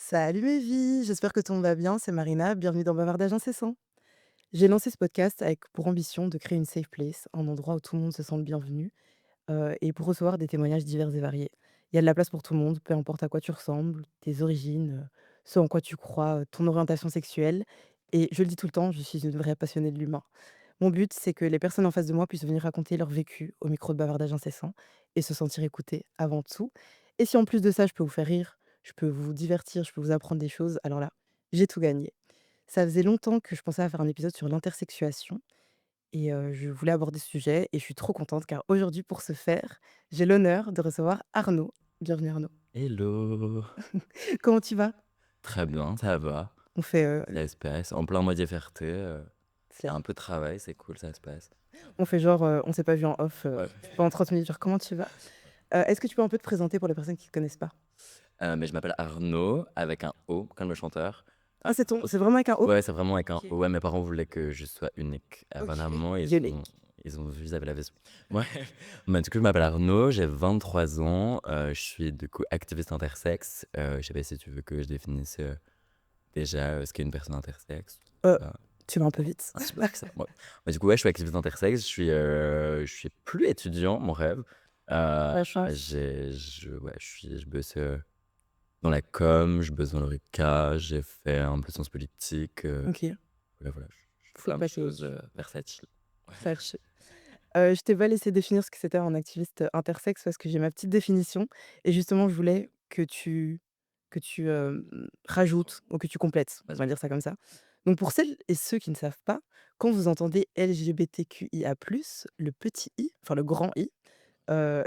Salut mes vies, j'espère que tout le monde va bien, c'est Marina, bienvenue dans Bavardage Incessant. J'ai lancé ce podcast avec pour ambition de créer une safe place, un endroit où tout le monde se sent le bienvenu, et pour recevoir des témoignages divers et variés. Il y a de la place pour tout le monde, peu importe à quoi tu ressembles, tes origines, ce en quoi tu crois, ton orientation sexuelle. Et je le dis tout le temps, je suis une vraie passionnée de l'humain. Mon but, c'est que les personnes en face de moi puissent venir raconter leur vécu au micro de Bavardage Incessant et se sentir écoutées avant tout. Et si en plus de ça, je peux vous faire rire, je peux vous divertir, je peux vous apprendre des choses, alors là, j'ai tout gagné. Ça faisait longtemps que je pensais à faire un épisode sur l'intersexuation et je voulais aborder ce sujet et je suis trop contente car aujourd'hui, pour ce faire, j'ai l'honneur de recevoir Arnaud. Bienvenue Arnaud. Hello! Comment tu vas? Très bien, ça va, On fait, ça se passe. En plein mois de fierté, il y a c'est un peu de travail, c'est cool, ça se passe. on fait genre, on s'est pas vu en off, Ouais. pendant 30 minutes, genre: «Comment tu vas?» Est-ce que tu peux un peu te présenter pour les personnes qui ne te connaissent pas? Mais je m'appelle Arnaud, avec un O, comme le chanteur. Ah, c'est vraiment avec un O? Ouais, c'est vraiment avec un OK. O. Ouais, mes parents voulaient que je sois unique. OK. Apparemment, Unique. ils ont vu, ils avaient la vision. Ouais. Bah, du coup, je m'appelle Arnaud, j'ai 23 ans, je suis du coup activiste intersexe. Je sais pas si tu veux que je définisse déjà ce qu'est une personne intersexe. Heu, Tu vas un peu vite. Un petit peu, ça. Ouais. Bah, du coup, ouais, je suis activiste intersexe, je suis plus étudiant, mon rêve. La chance. Je bosse, dans la com, je bosse dans l'ORECA, j'ai fait un peu de sciences politiques, OK, voilà, je fais full plein de choses, package. versatiles. Ouais. Sache. Je t'ai pas laissé définir ce que c'était un activiste, intersexe parce que j'ai ma petite définition et justement je voulais que tu rajoutes ou que tu complètes, on va Vas-y. dire ça comme ça. Donc pour celles et ceux qui ne savent pas, quand vous entendez LGBTQIA+, le petit i, enfin le grand I, heu,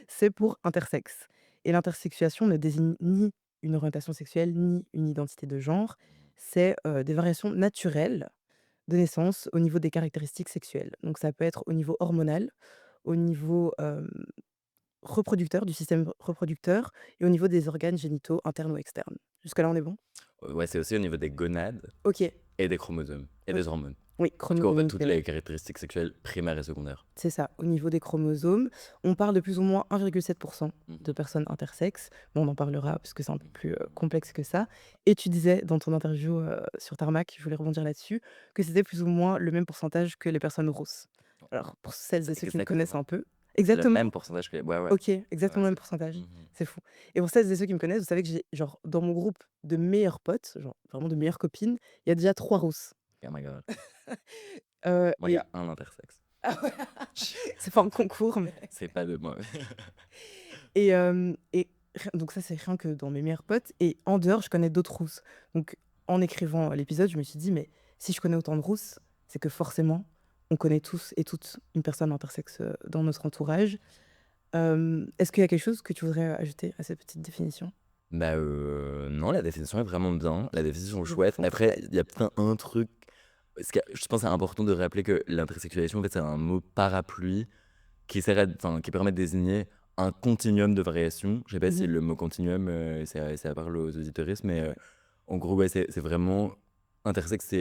c'est pour intersexe et l'intersexuation ne désigne ni une orientation sexuelle, ni une identité de genre. C'est, des variations naturelles de naissance au niveau des caractéristiques sexuelles. Donc ça peut être au niveau hormonal, au niveau, reproducteur, du système reproducteur et au niveau des organes génitaux internes ou externes. Jusque là, on est bon? Ouais, c'est aussi au niveau des gonades OK, et des chromosomes et OK. des hormones. Oui, Du coup, en fait, chromosomes, toutes les caractéristiques sexuelles primaires et secondaires. c'est ça. Au niveau des chromosomes, on parle de plus ou moins 1,7 Mmh de personnes intersexes, mais on en parlera parce que c'est un peu mh. plus, complexe que ça et tu disais dans ton interview, sur Tarmac, je voulais rebondir là-dessus, que c'était plus ou moins le même pourcentage que les personnes rousses. Alors pour celles et C'est ceux qui me connaissent exactement un peu le même exactement? pourcentage que ouais, ouais. OK, Ouais, exactement le même c'est pourcentage. mmh C'est fou et pour celles et ceux qui me connaissent, vous savez que j'ai genre dans mon groupe de meilleures potes, genre vraiment de meilleures copines, il y a déjà 3 rousses. Oh my god. Moi, il y Et a un intersexe. ah ouais, c'est pas un concours, mais C'est pas de moi. et rien donc ça, c'est rien que dans mes meilleures potes et en dehors, je connais d'autres rousses. Donc en écrivant, l'épisode, je me suis dit: «Mais si je connais autant de rousses, c'est que forcément, on connaît tous et toutes une personne intersexe, dans notre entourage». Est-ce qu'il y a quelque chose que tu voudrais, ajouter à cette petite définition? Bah, non, la définition est vraiment bien, la définition est Je chouette. fonce. Après, il y a peut-être un truc parce que je pense que c'est important de rappeler que l'intersexualité, en fait, c'est un mot parapluie qui permet de désigner un continuum de variations. Je sais pas si Mmh. le mot continuum, ça parle aux auditeuristes, mais, Ouais. en gros, ouais, c'est vraiment intersexe,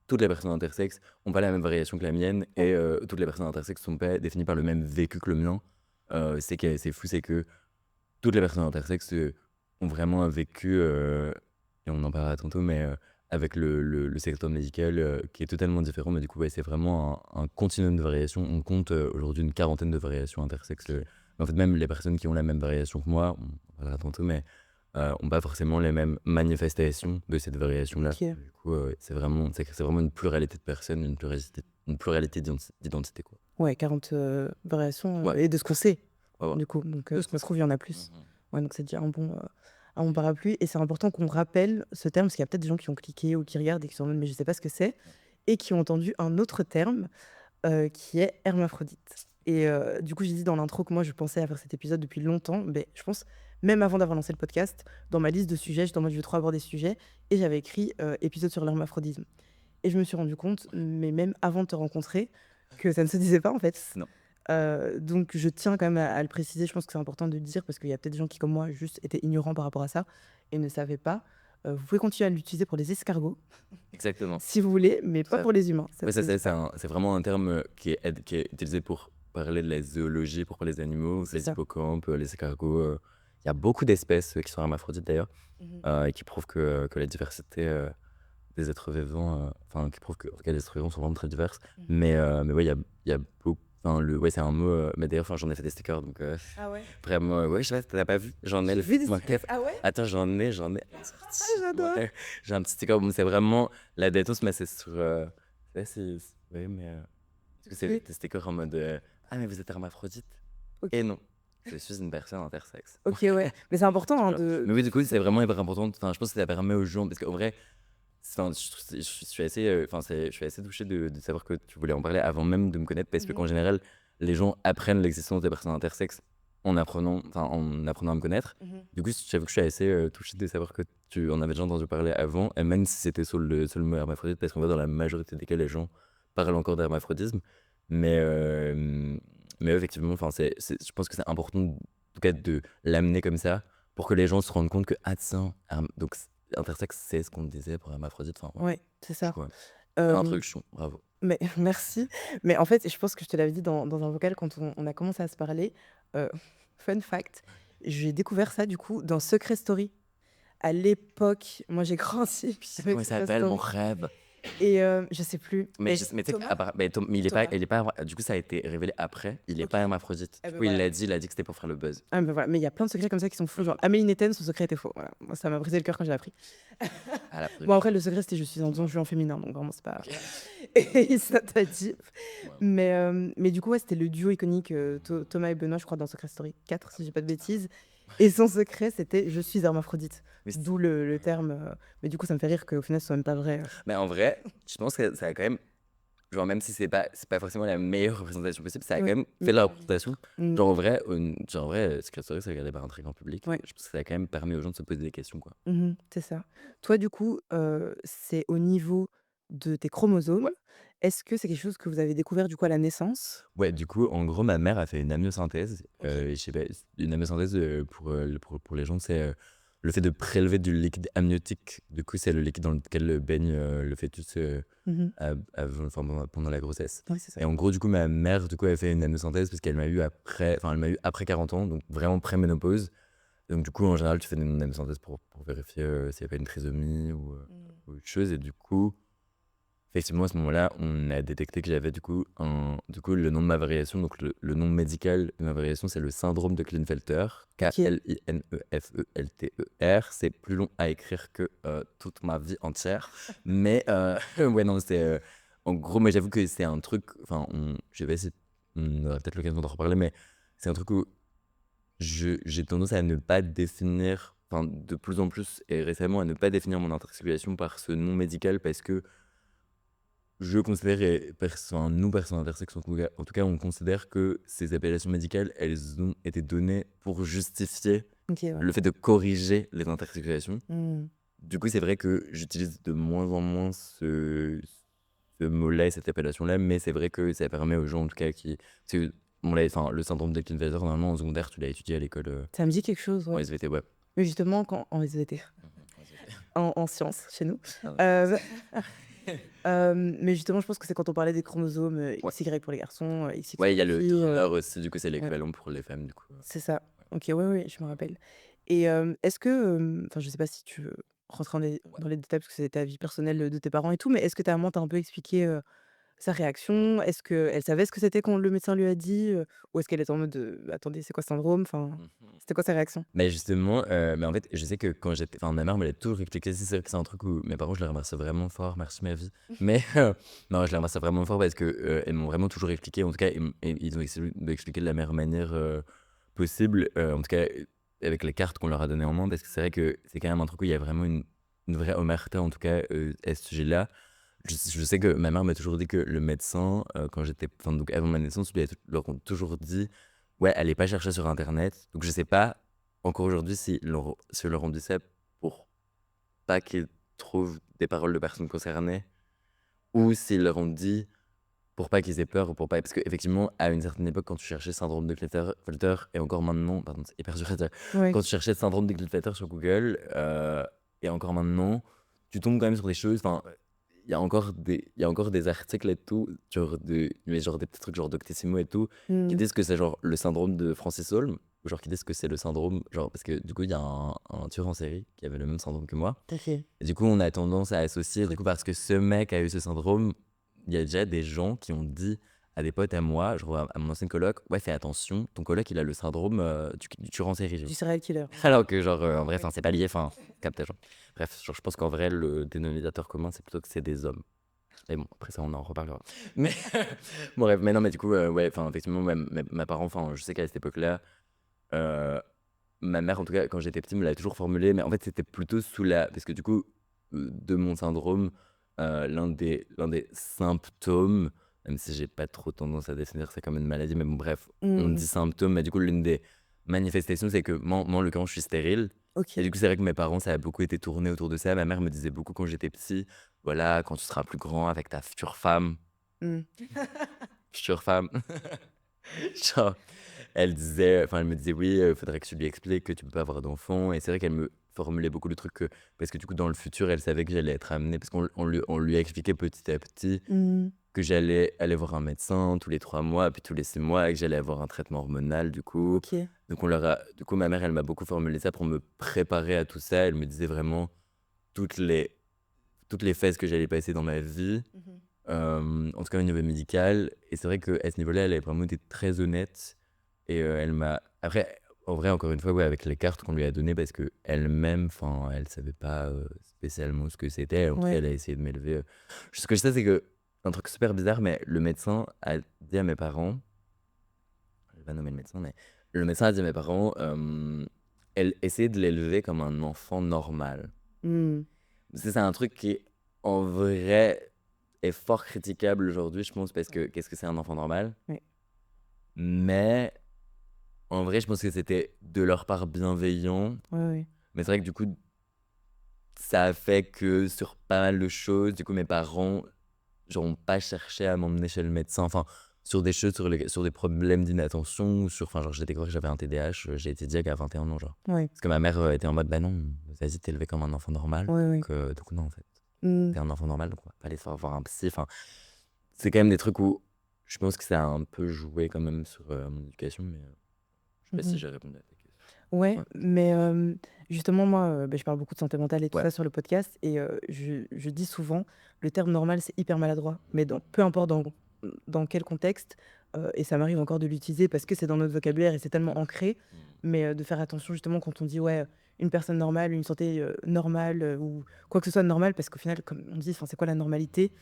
toutes les personnes intersexes ont pas la même variation que la mienne Ouais. et toutes les personnes intersexes sont pas définies par le même vécu que le mien. C'est fou, c'est que toutes les personnes intersexes, ont vraiment un vécu, et on en parlera tantôt, mais, avec le secteur médical, qui est totalement différent. Mais du coup, ouais, c'est vraiment un continuum de variations. On compte, aujourd'hui une quarantaine de variations intersexes, OK. en fait, même les personnes qui ont la même variation que moi, on en parlera tantôt, mais, ont pas forcément les mêmes manifestations de cette variation-là. OK. Du coup, c'est vraiment une pluralité de personnes, une pluralité d'identités, quoi. Ouais, 40 variations, Ouais, et de ce qu'on sait, ouais, ouais. du coup, donc De ce ça qu'on se sait. trouve, il y en a Mmh plus. mh. Ouais, donc c'est déjà un bon parapluie et c'est important qu'on rappelle ce terme parce qu'il y a peut-être des gens qui ont cliqué ou qui regardent et qui sont en mode: «Mais je sais pas ce que c'est» et qui ont entendu un autre terme, qui est hermaphrodite et du coup, j'ai dit dans l'intro que moi, je pensais à faire cet épisode depuis longtemps, beh, je pense même avant d'avoir lancé le podcast, dans ma liste de sujets, j'étais en mode: «Je veux trop aborder ce sujet» et j'avais écrit, épisode sur l'hermaphrodisme et je me suis rendu compte, mais même avant de te rencontrer, que ça ne se disait pas, en fait. Non. Donc je tiens quand même à le préciser, je pense que c'est important de le dire parce qu'il y a peut-être des gens qui, comme moi, juste étaient ignorants par rapport à ça et ne savaient pas. Vous pouvez continuer à l'utiliser pour les escargots, Exactement. si vous voulez, mais Tout pas à pour fait. les humains, ça Ouais, se dit pas. c'est vraiment un terme, qui est utilisé pour parler de la zoologie, pour les animaux, C'est les ça. hippocampes, les escargots, Il y a beaucoup d'espèces qui sont hermaphrodites d'ailleurs, Mmh. et qui prouvent que la diversité des êtres vivants, enfin, qui prouvent que en tout cas, les êtres vivants sont vraiment très diverses. Mmh. Mais ouais, il y a beaucoup, enfin, ouais, c'est un mot, mais d'ailleurs, enfin, j'en ai fait des stickers, donc Ah ouais? vraiment, ouais, je sais pas si tu pas vu, j'en ai J'ai le vu des moi, stickers. Ah ouais? attends, j'en ai Ah sorti, j'adore! ouais, j'ai un petit sticker, bon, c'est vraiment la détente, mais c'est sur, ouais, oui, mais parce que c'est OK. des stickers en mode, «Ah mais vous êtes hermaphrodite?» OK. Et non, je suis une personne intersexe. OK, ouais. Mais c'est important, hein, Voilà. de Mais oui, du coup, c'est vraiment hyper important, enfin, je pense que ça permet aux gens parce qu'en vrai, enfin, je suis assez, enfin, je suis assez touché de savoir que tu voulais en parler avant même de me connaître parce Mmh qu'en mh. général, les gens apprennent l'existence des personnes intersexes en apprenant à me connaître. Mmh. Du coup, j'avoue que je suis assez, touché de savoir que tu en avais déjà entendu parler avant et même si c'était sur le mot hermaphrodite parce qu'on voit dans la majorité des cas, les gens parlent encore d'hermaphrodisme. Mais mais ouais, effectivement, enfin, je pense que c'est important, en tout cas, de l'amener comme ça pour que les gens se rendent compte que: «Ah tiens, donc intersexe, c'est ce qu'on disait pour hermaphrodite», enfin, ouais. Ouais, c'est Du ça. coup, ouais. Hem, Introduction, bravo. mais merci. Mais en fait, je pense que je te l'avais dit dans un vocal quand on a commencé à se parler, heu, fun fact, j'ai découvert ça du coup dans Secret Story. À l'époque, moi j'ai grandi Puis comment avec il Secret s'appelle mon Story rêve? et je sais plus, Mais mais je sais, mais tu sais Thomas? mais Thomas. il est pas du coup, ça a été révélé après, il est pas OK. hermaphrodite. Et Du bah, coup, voilà. il a dit que c'était pour faire le buzz. Ah bah, voilà, mais il y a plein de secrets comme ça qui sont faux, genre Amélie Netten, son secret était faux, voilà. Moi ça m'a brisé le cœur quand j'ai appris. À la Bon production. après le secret c'était je suis en donjon en féminin, donc vraiment c'est pas OK. et ça t'a dit. Ouais. Mais du coup, ouais, c'était le duo iconique, Thomas et Benoît, je crois, dans Secret Story 4, si j'ai pas de bêtises. Et son secret, c'était: «Je suis hermaphrodite». Mais c D'où le terme, mais du coup, ça me fait rire qu'au final, ce soit même pas vrai. mais en vrai, je pense que ça a quand même, genre, même si c'est pas forcément la meilleure représentation possible, ça a quand Oui, même mais fait de la ça arrive. représentation. Mmh. Genre en vrai, Secret Story, c'est regardé par un très grand public. Ouais. Je pense que ça a quand même permis aux gens de se poser des questions, quoi. Mmh. C'est ça. Toi, du coup, c'est au niveau de tes chromosomes. Ouais. Est-ce que c'est quelque chose que vous avez découvert, du coup, à la naissance? Ouais, du coup, en gros, ma mère a fait une amniosynthèse, OK. je sais pas, une amniosynthèse, pour les gens, c'est, le fait de prélever du liquide amniotique. Du coup, c'est le liquide dans lequel baigne, le fœtus, Mmh. enfin, pendant la grossesse. Oui, c'est ça. Et en gros, du coup, ma mère, du coup, elle a fait une amniosynthèse parce qu'elle m'a eu après, enfin, elle m'a eu après 40 ans, donc vraiment pré-ménopause. Donc du coup, en général, tu fais une amniosynthèse pour vérifier, s'il y a pas une trisomie Mmh. ou autre chose. Et du coup, effectivement, à ce moment-là, on a détecté que j'avais le nom de ma variation, donc le nom médical de ma variation, c'est le syndrome de Klinefelter, OK. Klinefelter. C'est plus long à écrire que toute ma vie entière. Mais ouais, non, en gros, mais j'avoue que c'est un truc, enfin, je sais pas si on aura peut-être l'occasion d'en reparler, mais c'est un truc où j'ai tendance à ne pas définir, enfin, de plus en plus et récemment, à ne pas définir mon intersexualité par ce nom médical parce que je considère, enfin, nous, personnes intersexes, en tout cas, on considère que ces appellations médicales, elles ont été données pour justifier OK, ouais. le fait de corriger les intersexuations. Mmh. Du coup, c'est vrai que j'utilise de moins en moins ce mot-là et cette appellation-là, mais c'est vrai que ça permet aux gens, en tout cas, parce que enfin, le syndrome de Klinefelter, normalement, en secondaire, tu l'as étudié à l'école, Ça me dit quelque chose, en ouais. SVT, ouais. Mais justement, quand en SVT, En SVT. en sciences chez nous. Ah ouais. Heu, mais justement, je pense que c'est quand on parlait des chromosomes, Ouais. XY pour les garçons, XX Ouais, il pour y a les le filles, trieur aussi, du coup, c'est ouais, l'équivalent pour les femmes, du coup, c'est ça. ouais. OK, ouais, ouais, je me rappelle et est-ce que, enfin, je sais pas si tu veux rentrer Ouais. dans les détails parce que c'est ta vie personnelle, de tes parents et tout, mais est-ce que ta maman t'a un peu expliqué, sa réaction? Est-ce qu'elle savait ce que c'était quand le médecin lui a dit, ou est-ce qu'elle était en mode, «Attendez, c'est quoi ce syndrome?» Enfin, Mmh. c'était quoi sa réaction? Mais justement, mais en fait, je sais que quand j'étais, enfin, ma mère me l'a toujours expliqué, c'est vrai que c'est un truc où mes parents, je les remercie vraiment fort, merci ma vie. Mais non, je les remercie vraiment fort parce que, elles m'ont vraiment toujours expliqué, en tout cas, et ils ont essayé de m'expliquer de la meilleure manière, possible, en tout cas, avec les cartes qu'on leur a données en main, parce que c'est vrai que c'est quand même un truc où il y a vraiment une vraie omerta, en tout cas, à ce sujet-là. Je sais que ma mère m'a toujours dit que le médecin, quand j'étais, enfin, donc avant ma naissance, lui a leur ont toujours dit: «Ouais, allez pas chercher sur internet». Donc je sais pas encore aujourd'hui si leur ont dit ça pour pas qu'ils trouvent des paroles de personnes concernées ou s'ils leur ont dit pour pas qu'ils aient peur ou pour pas, parce qu'effectivement, à une certaine époque, quand tu cherchais syndrome de Klinefelter et encore maintenant, pardon, c'est hyper dur à dire, Ouais. quand tu cherchais syndrome de Klinefelter sur Google, et encore maintenant, tu tombes quand même sur des choses, enfin, il y a encore des articles et tout, genre des petits trucs genre Doctissimo et tout, qui Mmh. disent que c'est genre le syndrome de Francis Holm. genre qui disent que c'est le syndrome, genre parce que du coup il y a un tueur en série qui avait le même syndrome que moi. OK. Et du coup on a tendance à associer, du coup parce que ce mec a eu ce syndrome, il y a déjà des gens qui ont dit à des potes à moi, genre à mon ancienne coloc, ouais fais attention, ton coloc il a le syndrome du tueur en série. Du serial killer. Alors que genre en vrai, Ouais. enfin c'est pas lié, enfin capte genre. Bref, genre je pense qu'en vrai le dénominateur commun c'est plutôt que c'est des hommes. Mais bon, après ça, on en reparlera. Mais bon, bref, mais non, mais du coup, ouais, enfin, effectivement, ma parent, enfin, je sais qu'à cette époque-là, euh, ma mère, en tout cas, quand j'étais petit, me l'avait toujours formulé, mais en fait, c'était plutôt sous la. Parce que du coup, de mon syndrome, l'un des symptômes, même si j'ai pas trop tendance à définir ça comme une maladie, mais bon, bref, on Mmh. dit symptôme, mais du coup, l'une des manifestations, c'est que moi, en l'occurrence, je suis stérile. Et OK. du coup, c'est vrai que mes parents, ça a beaucoup été tourné autour de ça. Ma mère me disait beaucoup quand j'étais petit, voilà, quand tu seras plus grand avec ta Mmh. future femme, genre, elle me disait oui, faudrait que tu lui expliques que tu peux pas avoir d'enfant. Et c'est vrai qu'elle me formulait beaucoup le truc que, parce que du coup, dans le futur, elle savait que j'allais être amenée, parce qu'on lui a expliqué petit à petit Mmh. que j'allais aller voir un médecin tous les 3 mois, puis tous les 6 mois, et que j'allais avoir un traitement hormonal, du coup. OK. Donc, du coup, ma mère, elle m'a beaucoup formulé ça pour me préparer à tout ça. Elle me disait vraiment toutes les, toutes les phases que j'allais passer dans ma vie. Mmh. En tout cas au niveau médical. Et c'est vrai qu'à ce niveau-là, elle avait vraiment été très honnête. Et elle m'a. Après, en vrai, encore une fois, ouais, avec les cartes qu'on lui a données, parce que elle-même, enfin, elle savait pas spécialement ce que c'était. En tout cas, Ouais. elle a essayé de m'élever. Ce que je sais, c'est que un truc super bizarre, mais le médecin a dit à mes parents, je vais pas nommer le médecin, mais le médecin a dit à mes parents, elle essayait de l'élever comme un enfant normal. Mmh. C'est un truc qui, en vrai, est fort critiquable aujourd'hui, je pense, parce Ouais. que qu'est-ce que c'est un enfant normal? Ouais. Mais en vrai, je pense que c'était de leur part bienveillant. Ouais, ouais. Mais c'est vrai que du coup, ça a fait que sur pas mal de choses, du coup, mes parents n'ont pas cherché à m'emmener chez le médecin. Enfin, sur des choses, sur des problèmes d'inattention, enfin, genre, j'ai découvert que j'avais un TDAH, j'ai été diagnosticé à 21 ans, genre. Ouais. Parce que ma mère était en mode, bah non, vas-y, t'es élevé comme un enfant normal. Ouais, ouais. Donc non, en fait. Mmh. T'es un enfant normal, donc on va pas aller se faire voir un psy. Enfin, c'est quand même des trucs où je pense que ça a un peu joué quand même sur mon éducation, mais je sais pas si Mmh. j'ai répondu à ta question. Ouais, Ouais. mais justement, moi, je parle beaucoup de santé mentale et tout Ouais. ça sur le podcast et je dis souvent, le terme normal, c'est hyper maladroit, mais dans peu importe dans quel contexte, et ça m'arrive encore de l'utiliser parce que c'est dans notre vocabulaire et c'est tellement ancré, mais de faire attention justement quand on dit: «Ouais, une personne normale, une santé, normale», ou quoi que ce soit de normal parce qu'au final, comme on dit, enfin, c'est quoi la normalité?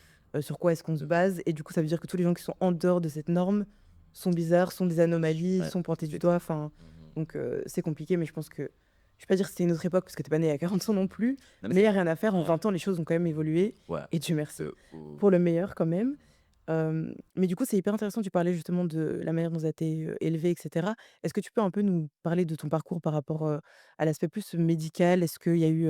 Sur quoi est-ce qu'on se base? Et du coup, ça veut dire que tous les gens qui sont en dehors de cette norme sont bizarres, sont des anomalies, Ouais. sont pointés du doigt, enfin donc c'est compliqué, mais je pense que je vais pas dire que c'était une autre époque parce que tu es pas né il y a 40 ans non plus, Non, mais mais il y a rien à faire. En 20 ans, les choses ont quand même évolué ouais. et Dieu merci. Ou- Pour le meilleur quand même. Mais du coup, c'est hyper intéressant, tu parlais justement de la manière dont tu as été, élevée et cetera. Est-ce que tu peux un peu nous parler de ton parcours par rapport, à l'aspect plus médical? Est-ce qu'il y a eu,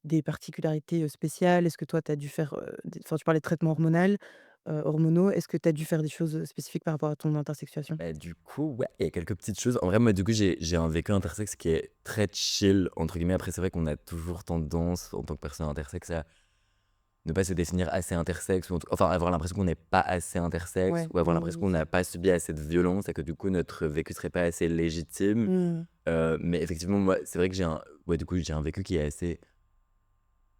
des particularités, spéciales? Est-ce que toi, tu as dû faire, des enfin, tu parlais de traitement hormonaux. Est-ce que tu as dû faire des choses, spécifiques par rapport à ton intersexuation? Bah, du coup, ouais, il y a quelques petites choses. En vrai, moi, du coup, j'ai un vécu intersexe qui est très chill, entre guillemets. Après, c'est vrai qu'on a toujours tendance, en tant que personne intersexe, à ne pas se définir assez intersexe, ou enfin, avoir l'impression qu'on n'est pas assez intersexe, Ouais, ou avoir l'impression qu'on minoriser. n'a pas subi assez de violence, et que du coup, notre vécu serait pas assez légitime. Mmh. Mais effectivement, moi, c'est vrai que ouais, du coup, j'ai un vécu qui est assez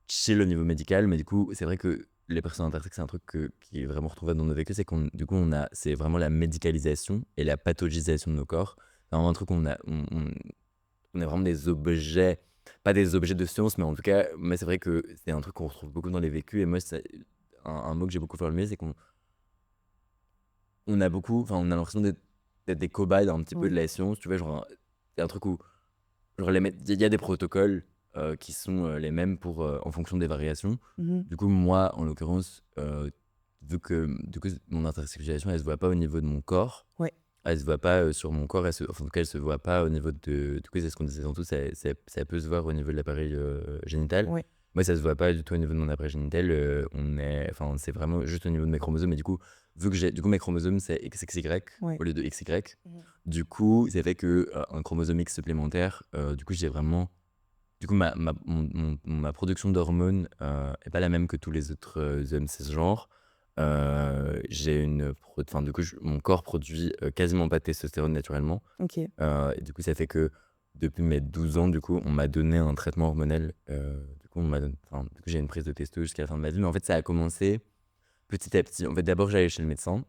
chill au niveau médical, mais du coup, c'est vrai que les personnes intersexes, c'est un truc qui est vraiment retrouvé dans nos vécus, c'est qu'on, du coup, c'est vraiment la médicalisation et la pathologisation de nos corps. C'est vraiment un truc où on est vraiment des objets, pas des objets de science, mais en tout cas, mais c'est vrai que c'est un truc qu'on retrouve beaucoup dans les vécus. Et moi, un mot que j'ai beaucoup formulé, c'est qu'on a beaucoup, enfin, on a l'impression d'être des cobayes un petit peu de Ouais. la science, tu vois, genre, c'est un truc où genre il y a des protocoles qui sont les mêmes en fonction des variations. Mmh. Du coup, moi, en l'occurrence, vu que du coup, mon intersexualisation, elle se voit pas au niveau de mon corps. Ouais. Elle se voit pas sur mon corps. Enfin, en tout cas, elle se voit pas au niveau de. Du coup, c'est ce qu'on disait tantôt. Ça peut se voir au niveau de l'appareil génital. Ouais. Moi, ça se voit pas du tout au niveau de mon appareil génital. Enfin, c'est vraiment juste au niveau de mes chromosomes. Et du coup, vu que du coup, mes chromosomes, c'est XXY Ouais. au lieu de XY. Mmh. Du coup, ça fait que un chromosome X supplémentaire, du coup, j'ai vraiment. Du coup, ma production d'hormones est pas la même que tous les autres hommes cisgenres. j'ai une prod enfin, du coup, mon corps produit, quasiment pas de testostérone naturellement, OK. et du coup, ça fait que depuis mes 12 ans, du coup, on m'a donné un traitement hormonal, du coup, on m'a don enfin, du coup, j'ai une prise de testo jusqu'à la fin de ma vie, mais en fait, ça a commencé petit à petit. En fait, d'abord, j'allais chez le médecin.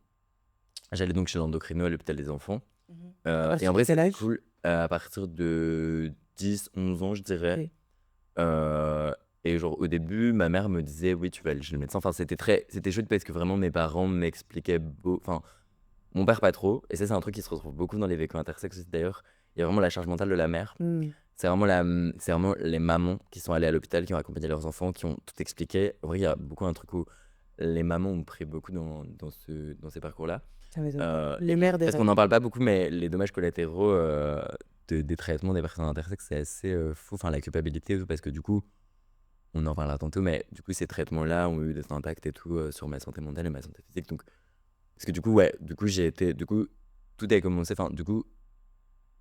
J'allais donc chez l'endocrino à l'hôpital des enfants, Mmh. À et partir en de vrai, quel c'était âge? cool, à partir de 10 11 ans, je dirais. OK. Heu et genre au début, ma mère me disait: «Oui, tu vas aller chez le médecin». Enfin, c'était chouette parce que vraiment mes parents m'expliquaient enfin, mon père pas trop, et ça, c'est un truc qui se retrouve beaucoup dans les vécus intersexes aussi d'ailleurs. Il y a vraiment la charge mentale de la mère. Mmh. C'est vraiment les mamans qui sont allées à l'hôpital, qui ont accompagné leurs enfants, qui ont tout expliqué. En vrai, il y a beaucoup un truc où les mamans ont pris beaucoup dans ces parcours-là. Ça m'étonne pas. Et Les mères des parce qu'on rêves. n'en parle pas beaucoup, mais les dommages collatéraux, des traitements des personnes intersexes, c'est assez, fou. Enfin, la culpabilité et tout, parce que du coup, on en parlera tantôt, mais du coup, ces traitements-là ont eu des impacts et tout, sur ma santé mentale et ma santé physique. Donc parce que du coup, ouais, du coup, tout a commencé enfin, du coup,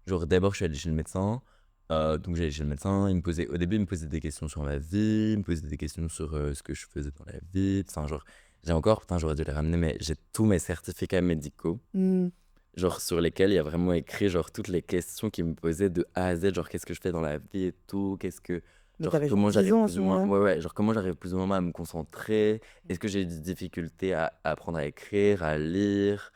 genre d'abord, je suis allé chez le médecin, donc j'allais chez le médecin, au début, il me posait des questions sur ma vie, il me posait des questions sur, ce que je faisais dans la vie, enfin, genre, j'aurais dû les ramener, mais j'ai tous mes certificats médicaux, Mmh. genre sur lesquels il y a vraiment écrit, genre, toutes les questions qu'il me posait de A à Z, genre, qu'est-ce que je fais dans la vie et tout, Mais genre, tu genre comment 10 j'arrive ans à plus ce ou moins moment-là? ouais, genre, comment j'arrive plus ou moins à me concentrer? Est-ce que j'ai des difficultés à apprendre à écrire, à lire,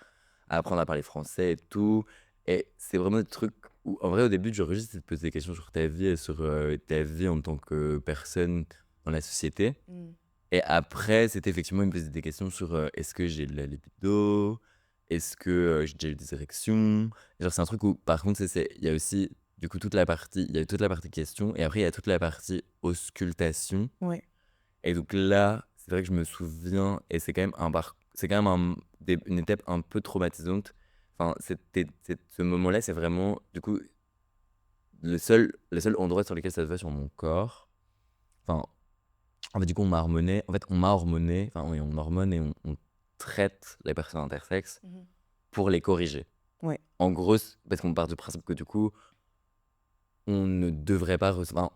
à apprendre à parler français et tout? Et c'est vraiment des trucs où, en vrai, au début, j'aurais juste te poser des questions sur ta vie et sur, ta vie en tant que personne dans la société. Mmh. Et après, c'était effectivement, il me posait des questions sur, est-ce que j'ai de la libido? Est-ce que, j'ai déjà eu des érections? Genre, c'est un truc où, par contre, il y a aussi, du coup, il y a toute la partie questions, et après, il y a toute la partie auscultation. Ouais. Et donc là, c'est vrai que je me souviens, et c'est quand même une étape un peu traumatisante. Enfin, ce moment-là, c'est vraiment, du coup, le seul endroit sur lequel ça se voit sur mon corps. Enfin, en fait, du coup, on m'a hormoné, enfin, oui, on hormone et on traite les personnes intersexes Mmh. pour les corriger. Ouais. En gros, parce qu'on part du principe que du coup, on ne devrait pas enfin,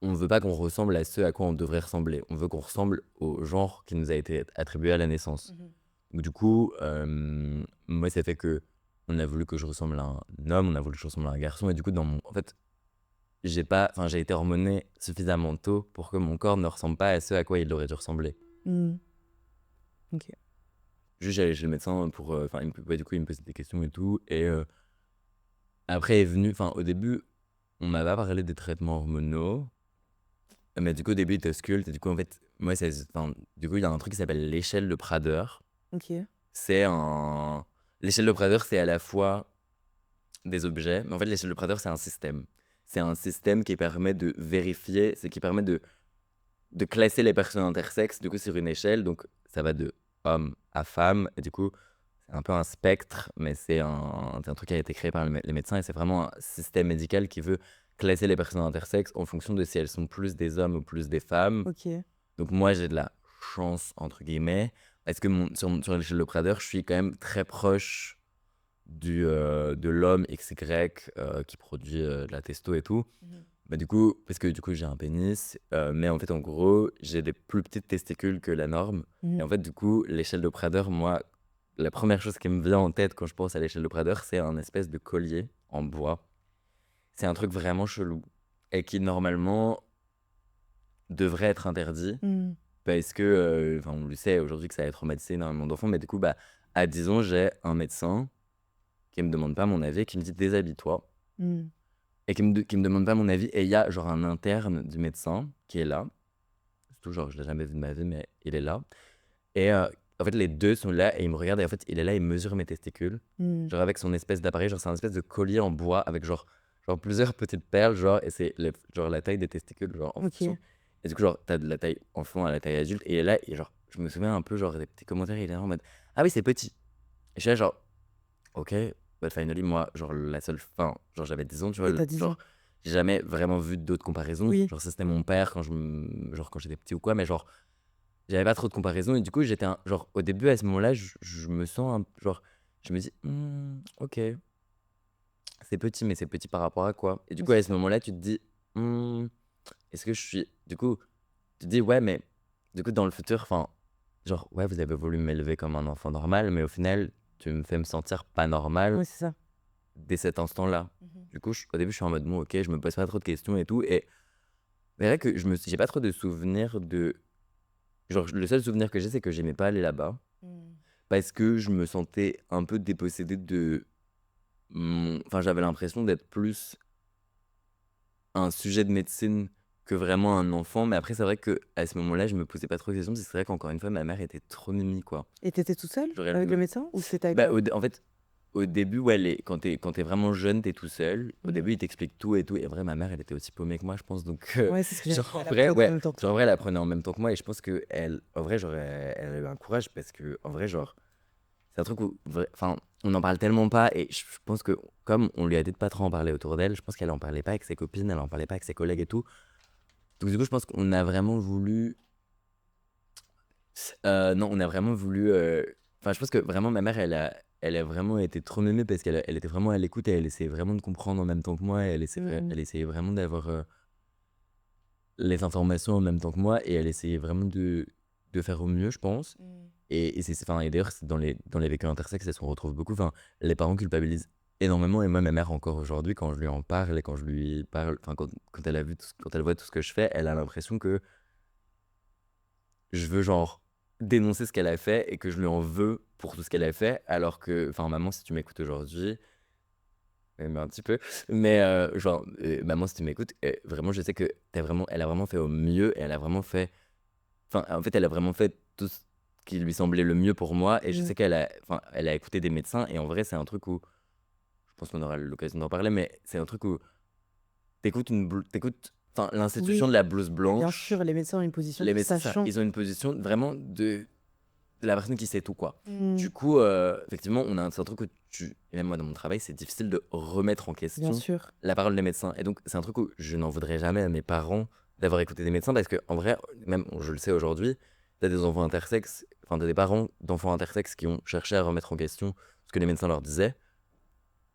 on veut pas qu'on ressemble à ce à quoi on devrait ressembler. On veut qu'on ressemble au genre qui nous a été attribué à la naissance. Mmh. Donc du coup, moi, ça fait que on a voulu que je ressemble à un homme, on a voulu que je ressemble à un garçon, et du coup, en fait, j'ai été hormoné suffisamment tôt pour que mon corps ne ressemble pas à ce à quoi il aurait dû ressembler. Mmh. OK. Juste, j'allais chez le médecin pour, enfin, ouais, du coup, il me posait des questions et tout, et après est venu enfin, au début, on m'a pas parlé des traitements hormonaux, mais du coup, au début, il t'ausculte, et du coup, en fait, moi, enfin, du coup, il y a un truc qui s'appelle l'échelle de Prader. OK. C'est un L'échelle de Prader, c'est à la fois des objets, mais en fait, l'échelle de Prader, c'est un système. C'est un système qui permet de vérifier, c'est qui permet de classer les personnes intersexes, du coup, sur une échelle. Donc ça va de homme à femme, et du coup, c'est un peu un spectre, mais c'est un truc qui a été créé par les médecins, et c'est vraiment un système médical qui veut classer les personnes intersexes en fonction de si elles sont plus des hommes ou plus des femmes. OK. Donc moi, j'ai de la «chance» entre guillemets, parce que sur l'échelle de Prader, je suis quand même très proche de l'homme XY, qui produit, de la testo et tout. Mmh. Bah, du coup, parce que du coup, j'ai un pénis, mais en fait, en gros, j'ai des plus petites testicules que la norme, et Mmh. en fait, du coup, l'échelle de Prader, moi, la première chose qui me vient en tête quand je pense à l'échelle de Prader, c'est un espèce de collier en bois. C'est un truc vraiment chelou, et qui, normalement, devrait être interdit, Mmh. parce que, enfin, on le sait aujourd'hui que ça a traumatisé énormément d'enfants, mais du coup, bah, à 10 ans, j'ai un médecin qui me demande pas mon avis, qui me dit: «Déshabille-toi». Mmh. Et qui me demande pas mon avis, et il y a genre un interne du médecin qui est là. Surtout, genre, je l'ai jamais vu de ma vie, mais il est là, et en fait, les 2 sont là et ils me regardent, et en fait, il est là, il mesure mes testicules, Mmh. genre avec son espèce d'appareil, genre c'est un espèce de collier en bois avec genre plusieurs petites perles, genre, et c'est genre la taille des testicules, genre en fonction, OK. et du coup, genre, t'as de la taille enfant à la taille adulte, et il est là, et genre, je me souviens un peu, genre, des petits commentaires, il est là en mode: «Ah oui, c'est petit», et je suis là genre: OK, but finally, moi, genre, genre, j'avais 10 ans, tu vois? Et tu as 10 ans? Genre, j'ai jamais vraiment vu d'autres comparaisons. Oui. Genre, ça, c'était mon père genre, quand j'étais petit ou quoi, mais genre, j'avais pas trop de comparaisons, et du coup, genre, au début, à ce moment-là, je me sens genre, je me dis: OK, c'est petit, mais c'est petit par rapport à quoi?» Et du Ouais, coup, à c'est ce ça. moment-là, tu te dis: «Est-ce que je suis» du coup, tu te dis: «Ouais, mais du coup, dans le futur, enfin, genre: «Ouais, vous avez voulu m'élever comme un enfant normal, mais au final, tu me fais me sentir pas normal Ouais, c'est ça. dès cet instant-là». Mmh. Du coup, au début, je suis en mode: «Bon, OK, je me pose pas trop de questions et tout» et c'est vrai que j'ai pas trop de souvenirs de genre, le seul souvenir que j'ai, c'est que j'aimais pas aller là-bas Mmh. parce que je me sentais un peu dépossédé de enfin, j'avais l'impression d'être plus un sujet de médecine que vraiment un enfant, mais après, c'est vrai qu'à ce moment-là, je me posais pas trop de questions parce que c'est vrai qu'encore une fois, ma mère était trop mimi, quoi. Et tu étais toute seule Genre, elle avec le me médecin ou c'était avec bah, toi? en fait, au début, ouais, quand tu vraiment jeune, tu es tout seul. Au Mmh. début, ils t'expliquent tout et tout et en vrai, ma mère, elle était aussi paumée que moi, je pense donc Ouais, c'est ce que j'allais dire, genre, en elle vrai, apprenait en ouais, même temps que genre, toi. en vrai, elle apprenait en même temps que moi et je pense qu'elle en vrai, elle a eu un courage parce qu'en vrai, genre, c'est un truc où enfin, on n'en parle tellement pas et je pense que comme on lui a dit de pas trop en parler autour d'elle, je pense qu'elle en parlait pas avec ses copines, elle en parlait pas avec ses collègues et tout. Donc du coup, je pense qu'on a vraiment voulu non, on a vraiment voulu, enfin, je pense que vraiment ma mère, elle a vraiment été trop mémée parce qu'elle était vraiment à l'écoute et elle essayait vraiment de comprendre en même temps que moi et Mmh mh. elle essayait vraiment d'avoir, les informations en même temps que moi et elle essayait vraiment de faire au mieux, je pense Mmh. et c'est enfin et d'ailleurs, c'est dans les vécus intersexes, elles se retrouvent beaucoup. Enfin, les parents culpabilisent énormément et moi, ma mère, encore aujourd'hui, quand je lui en parle et quand je lui parle, enfin, quand elle a vu tout ce quand elle voit tout ce que je fais, elle a l'impression que je veux genre dénoncer ce qu'elle a fait et que je lui en veux pour tout ce qu'elle a fait, alors que enfin maman si tu m'écoutes aujourd'hui, mais un petit peu, mais genre, maman si tu m'écoutes, vraiment je sais que elle a vraiment fait au mieux et elle a vraiment fait enfin en fait elle a vraiment fait tout ce qui lui semblait le mieux pour moi et je Mmh. sais elle a écouté des médecins et en vrai c'est un truc où je pense qu'on aura l'occasion d'en parler, mais c'est un truc où t'écoutes enfin l'institution Oui, de la blouse bien sûr, blanche, les médecins ont une position les de médecins ça, sachant. ils ont une position vraiment de la personne qui sait tout, quoi. Mmh. Du coup, effectivement, on a un truc où et même moi dans mon travail, c'est difficile de remettre en Bien question sûr. la parole des médecins et donc c'est un truc où je n'en voudrais jamais à mes parents d'avoir écouté des médecins parce qu'en vrai, même je le sais aujourd'hui, tu des enfants intersexes, enfin tu des parents d'enfants intersexes qui ont cherché à remettre en question ce que les médecins leur disaient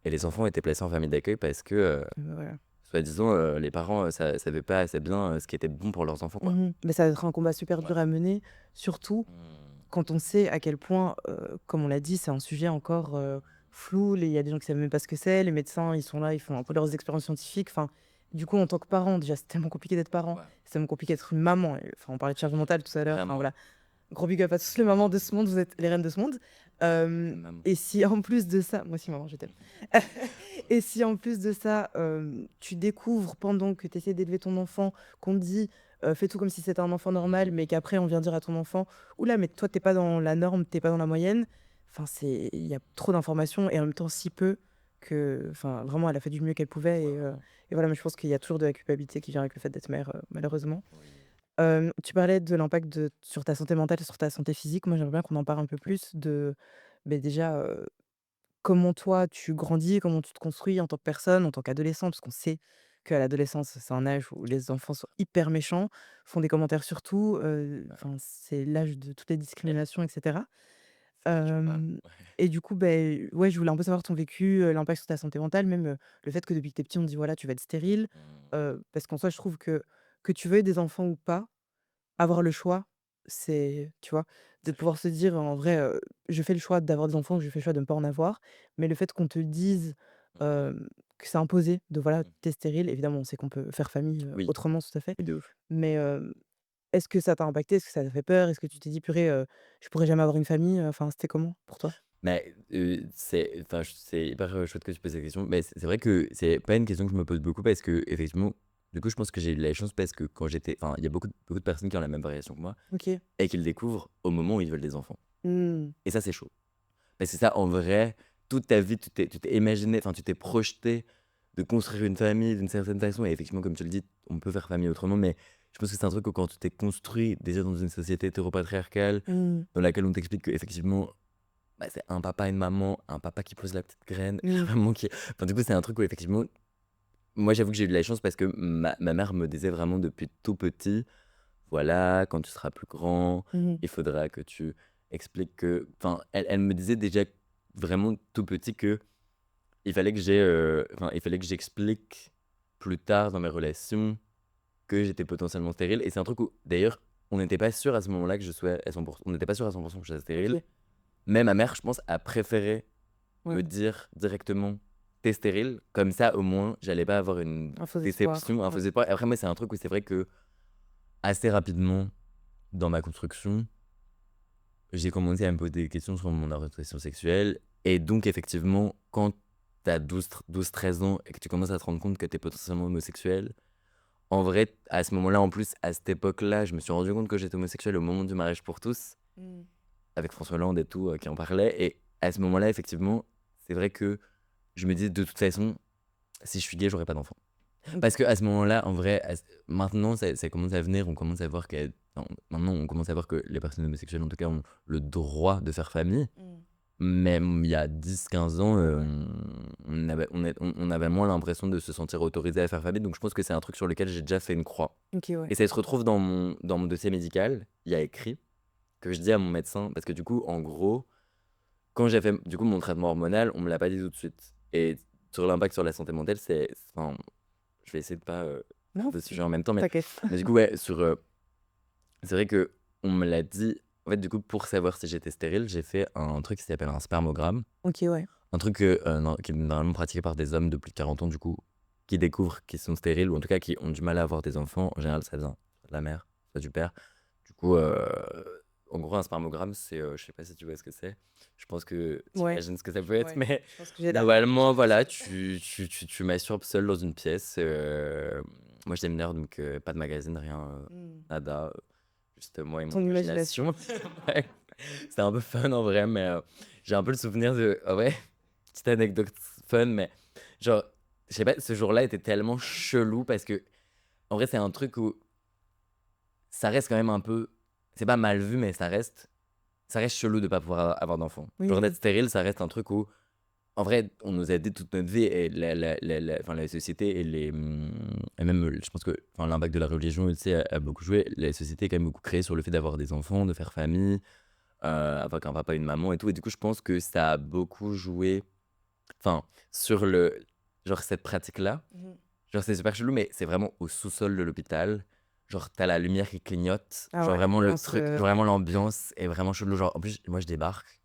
et les enfants étaient placés en famille d'accueil parce que, Voilà. soi-disant, les parents, savaient pas assez bien, ce qui était bon pour leurs enfants, quoi. Mmh. Mais ça va être un combat super Ouais. dur à mener, surtout Mmh. quand on sait à quel point, comme on l'a dit, c'est un sujet encore, flou. Les Il y a des gens qui savent même pas ce que c'est. Les médecins, ils sont là, ils font un peu leurs expériences scientifiques. Enfin, du coup, en tant que parent, déjà, c'est tellement compliqué d'être parent. Ouais, C'est tellement compliqué d'être une maman et enfin, on parlait de charge mentale tout à l'heure. Enfin, vraiment. voilà. Gros big up à toutes les mamans de ce monde, vous êtes les reines de ce monde. Maman. Et si en plus de ça moi aussi maman, je t'aime. Et si en plus de ça, tu découvres pendant que tu essaies d'élever ton enfant qu'on te dit, «Fais tout comme si c'était un enfant normal», mais qu'après on vient dire à ton enfant: «Ouh là, mais toi tu es pas dans la norme, tu es pas dans la moyenne». Enfin, il y a trop d'informations et en même temps si peu que enfin, vraiment elle a fait du mieux qu'elle pouvait Ouais, vraiment. et voilà, mais je pense qu'il y a toujours de la culpabilité qui vient avec le fait d'être mère, malheureusement. Oui. Tu parlais de l'impact sur ta santé mentale et sur ta santé physique. Moi, j'aimerais bien qu'on en parle un peu plus de, beh, déjà, comment toi tu grandis, comment tu te construis en tant que personne, en tant qu'adolescent, parce qu'on sait qu'à l'adolescence, c'est un âge où les enfants sont hyper méchants, font des commentaires sur tout, Ouais, enfin, c'est l'âge de toutes les et discriminations et cetera. ça dure pas. Hem et du coup, beh, ouais, je voulais un peu savoir ton vécu, l'impact sur ta santé mentale, même, le fait que depuis que tu es petit, on te dit: «Voilà, tu vas être stérile». Mmh. Parce qu'en soi, je trouve que tu veuilles des enfants ou pas, avoir le choix, c'est tu vois? De C'est pouvoir se dire en vrai, je fais le choix d'avoir des enfants, je fais le choix de ne pas en avoir. Mais le fait qu'on te dise, mmh. que c'est imposé de voilà, Mmh. tu es stérile, évidemment, on sait qu'on peut faire famille, Oui, autrement, tout à fait. oui, de ouf. Mais, est-ce que ça t'a impacté? Est-ce que ça t'a fait peur? Est-ce que tu t'es dit: «Purée, je pourrais jamais avoir une famille», enfin, c'était comment pour toi? Mais, c'est enfin, c'est hyper, chouette que tu poses cette question. Mais c'est vrai que c'est pas une question que je me pose beaucoup parce qu'effectivement, du coup, je pense que j'ai eu de la chance parce que quand j'étais enfin, il y a beaucoup de personnes qui ont la même variation que moi OK. et qui le découvrent au moment où ils veulent des enfants Mmh. et ça, c'est chaud. Parce que ça, en vrai, toute ta vie, tu t'es imaginé, enfin, tu t'es projeté de construire une famille d'une certaine façon et effectivement, comme tu le dis, on peut faire famille autrement, mais je pense que c'est un truc que quand tu t'es construit déjà dans une société hétéropatriarcale, Mmh. dans laquelle on t'explique qu'effectivement, bah, c'est un papa et une maman, un papa qui pose la petite graine, une Mmh. maman qui enfin, du coup, c'est un truc où effectivement, moi, j'avoue que j'ai eu de la chance parce que ma mère me disait vraiment depuis tout petit: «Voilà, quand tu seras plus grand, Mmh mh. il faudra que tu expliques que» enfin, elle me disait déjà vraiment tout petit que il fallait que il fallait que j'explique plus tard dans mes relations que j'étais potentiellement stérile et c'est un truc où d'ailleurs on n'était pas sûr à ce moment-là que je sois à 100 on n'était pas sûr à 100 que j'étais stérile. OK. Mais ma mère, je pense, a préféré me Ouais. dire directement: «Tu stérile», comme ça, au moins, j'allais pas avoir une Un faux espoir. déception, un faux Ouais. espoir. Et après, moi, c'est un truc où c'est vrai que assez rapidement dans ma construction, j'ai commencé à me poser des questions sur mon orientation sexuelle et donc effectivement, quand tu as 12-13 ans et que tu commences à te rendre compte que tu es potentiellement homosexuel, en vrai, à ce moment-là, en plus, à cette époque-là, je me suis rendu compte que j'étais homosexuel au moment du mariage pour tous, Mmh. avec François Hollande et tout, qui en parlait. Et à ce moment-là, effectivement, c'est vrai que je me disais: «De toute façon, si je suis gay, j'aurai pas d'enfant». Parce OK. qu'à ce moment-là, en vrai, maintenant, ça commence à venir, on commence à voir maintenant, on commence à voir que les personnes homosexuelles, en tout cas, ont le droit de faire famille. Mmh. Mais il y a 10-15 ans, Ouais. on avait moins l'impression de se sentir autorisé à faire famille. Donc je pense que c'est un truc sur lequel j'ai déjà fait une croix. OK, ouais. Et ça se retrouve dans mon dossier médical. Il y a écrit que je dis à mon médecin, parce que du coup, en gros, quand j'ai fait du coup mon traitement hormonal, on me l'a pas dit tout de suite. Et sur l'impact sur la santé mentale, enfin, je vais essayer de pas Non, faire 2 sujets en même temps, mais t'inquiète. du coup, ouais, c'est vrai que on me l'a dit. En fait, du coup, pour savoir si j'étais stérile, j'ai fait un truc qui s'appelle un spermogramme. OK, ouais. Un truc, non, qui est normalement pratiqué par des hommes de plus de 40 ans, du coup, qui découvrent qu'ils sont stériles ou en tout cas qui ont du mal à avoir des enfants. En général, ça vient de la mère, soit du père. Du coup, en gros, un spermogramme, c'est, je sais pas si tu vois ce que c'est. Je pense que tu Ouais, imagines ce que ça peut être, ouais. mais Je pense que j'ai la ref. normalement, voilà, tu masturbes seul dans une pièce. Moi, j'étais mineur, donc pas de magazine, rien, Mmh. nada, juste moi et mon Ton imagination. imagination. Ouais, c'était un peu fun en vrai, mais j'ai un peu le souvenir de ah ouais, petite anecdote fun, mais genre, je sais pas, ce jour-là était tellement chelou parce que en vrai, c'est un truc où ça reste quand même un peu c'est pas mal vu, mais ça reste chelou de pas pouvoir avoir d'enfant. Oui, Genre d'être oui. stérile, ça reste un truc où en vrai, on nous a dit toute notre vie et enfin, la société et même, je pense que enfin, l'impact de la religion aussi a beaucoup joué. La société est quand même beaucoup créée sur le fait d'avoir des enfants, de faire famille, avec un papa et une maman et tout. Et du coup, je pense que ça a beaucoup joué, enfin, sur cette pratique-là. Mmh. Genre, c'est super chelou, mais c'est vraiment au sous-sol de l'hôpital. Genre, t'as la lumière qui clignote. Ah Genre, ouais, vraiment le ambiance, truc, genre, vraiment l'ambiance est vraiment chelou. Genre, en plus, moi, je débarque.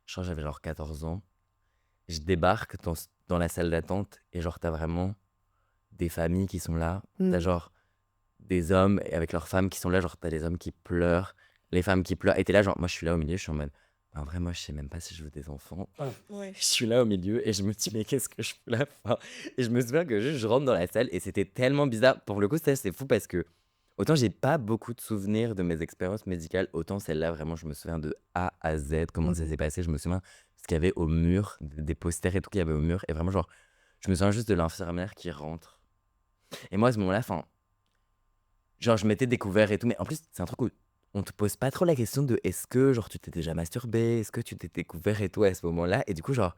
Je crois que j'avais genre 14 ans. Je débarque dans la salle d'attente et genre, t'as vraiment des familles qui sont là. T'as mmh. genre des hommes avec leurs femmes qui sont là. Genre, t'as des hommes qui pleurent, les femmes qui pleurent. Et t'es là, genre, moi, je suis là au milieu, je suis en mode, en vrai, moi, je sais même pas si je veux des enfants. Ouais. Je suis là au milieu et je me dis, mais qu'est-ce que je fous là? Enfin, et je me souviens que juste, je rentre dans la salle et c'était tellement bizarre. Pour le coup, ça, c'est fou parce que autant j'ai pas beaucoup de souvenirs de mes expériences médicales, autant celle-là, vraiment, je me souviens de A à Z, comment ça Mmh. s'est passé. Je me souviens ce qu'il y avait au mur, des posters et tout qu'il y avait au mur. Et vraiment, genre, je me souviens juste de l'infirmière qui rentre. Et moi, à ce moment-là, enfin, genre, je m'étais découvert et tout. Mais en plus, c'est un truc où on te pose pas trop la question de est-ce que, genre, tu t'es déjà masturbé? Est-ce que tu t'es découvert et tout à ce moment-là? Et du coup, genre,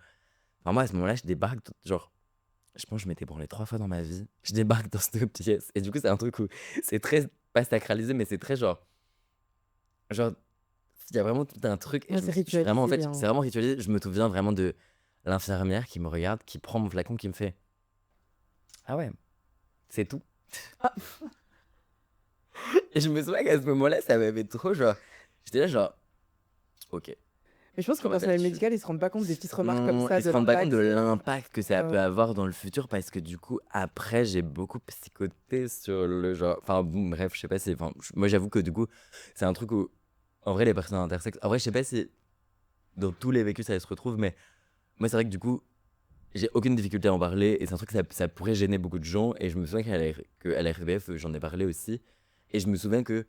enfin, moi, à ce moment-là, je débarque, genre, je pense que je m'étais branlé 3 fois dans ma vie. Je débarque dans cette pièce et du coup, c'est un truc où c'est très pas sacralisé, mais c'est très genre, il y a vraiment tout un truc et Ouais, c'est je suis vraiment en ritualisé fait, bien. c'est vraiment ritualisé. Je me souviens vraiment de l'infirmière qui me regarde, qui prend mon flacon, qui me fait: «Ah ouais, c'est tout?» Ah! Et je me souviens qu'à ce moment-là, ça m'avait trop genre j'étais là genre: «OK, Mais je pense que je le m'appelle personnel tu». médical, ils se rendent pas compte des petites remarques comme Non, ça, ils de se rendent pas compte de l'impact. l'impact que ça Ouais, peut ouais. avoir dans le futur parce que du coup, après, j'ai beaucoup psychoté sur le genre. Enfin, bon, bref, je sais pas si. Enfin, moi, j'avoue que du coup, c'est un truc où, en vrai, les personnes intersexes. En vrai, je sais pas si dans tous les vécus ça se retrouve, mais moi, c'est vrai que du coup, j'ai aucune difficulté à en parler et c'est un truc que ça pourrait gêner beaucoup de gens. Et je me souviens qu'à la RBF, j'en ai parlé aussi. Et je me souviens que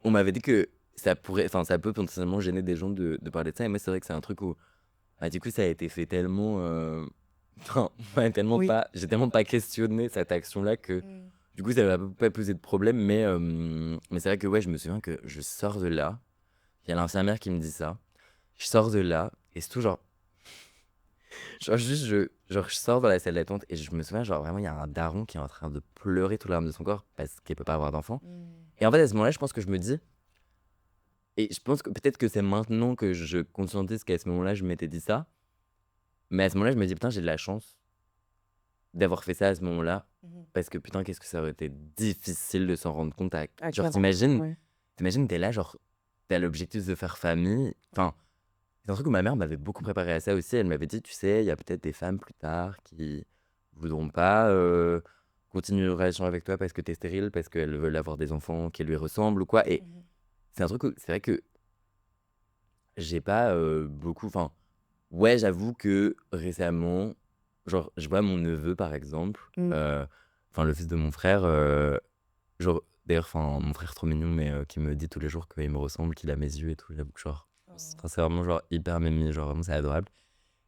on m'avait dit que ça pourrait, enfin, ça peut potentiellement gêner des gens de parler de ça. Et moi, c'est vrai que c'est un truc où bah, du coup, ça a été fait tellement, enfin, ouais, tellement Oui. pas j'ai tellement pas questionné cette action-là que, Mmh. du coup, ça m'a pas posé de problème. Mais c'est vrai que, ouais, je me souviens que je sors de là, il y a l'infirmière qui me dit ça. Je sors de là et c'est tout genre juste je sors dans la salle d'attente et je me souviens, genre, vraiment, il y a un daron qui est en train de pleurer toutes les larmes de son corps parce qu'il peut pas avoir d'enfant. Mmh. Et en fait, à ce moment-là, je pense que je me dis et je pense que peut-être que c'est maintenant que je conscientise qu'à ce moment-là, je m'étais dit ça, mais à ce moment-là, je me dis: «Putain, j'ai de la chance». d'avoir fait ça à ce moment-là, Mmh. parce que putain, qu'est-ce que ça aurait été difficile de s'en rendre compte à À genre 15 ans. Ouais. t'imagines, t'es là, genre, tu l'objectif de faire famille. Enfin, c'est un truc où ma mère m'avait beaucoup préparé à ça aussi. Elle m'avait dit: «Tu sais, il y a peut-être des femmes plus tard qui voudront pas, continuer une relation avec toi parce que t'es stérile, parce qu'elles veulent avoir des enfants qui lui ressemblent ou quoi» et Mmh. c'est un truc où c'est vrai que j'ai pas, beaucoup enfin, ouais, j'avoue que récemment, genre, je vois mon neveu, par exemple, Mmh. enfin, le fils de mon frère, genre d'ailleurs, enfin, mon frère trop mignon, mais qui me dit tous les jours qu'il me ressemble, qu'il a mes yeux et tout. J'avoue que genre, Oh. enfin, c'est vraiment genre hyper mimi, genre vraiment c'est adorable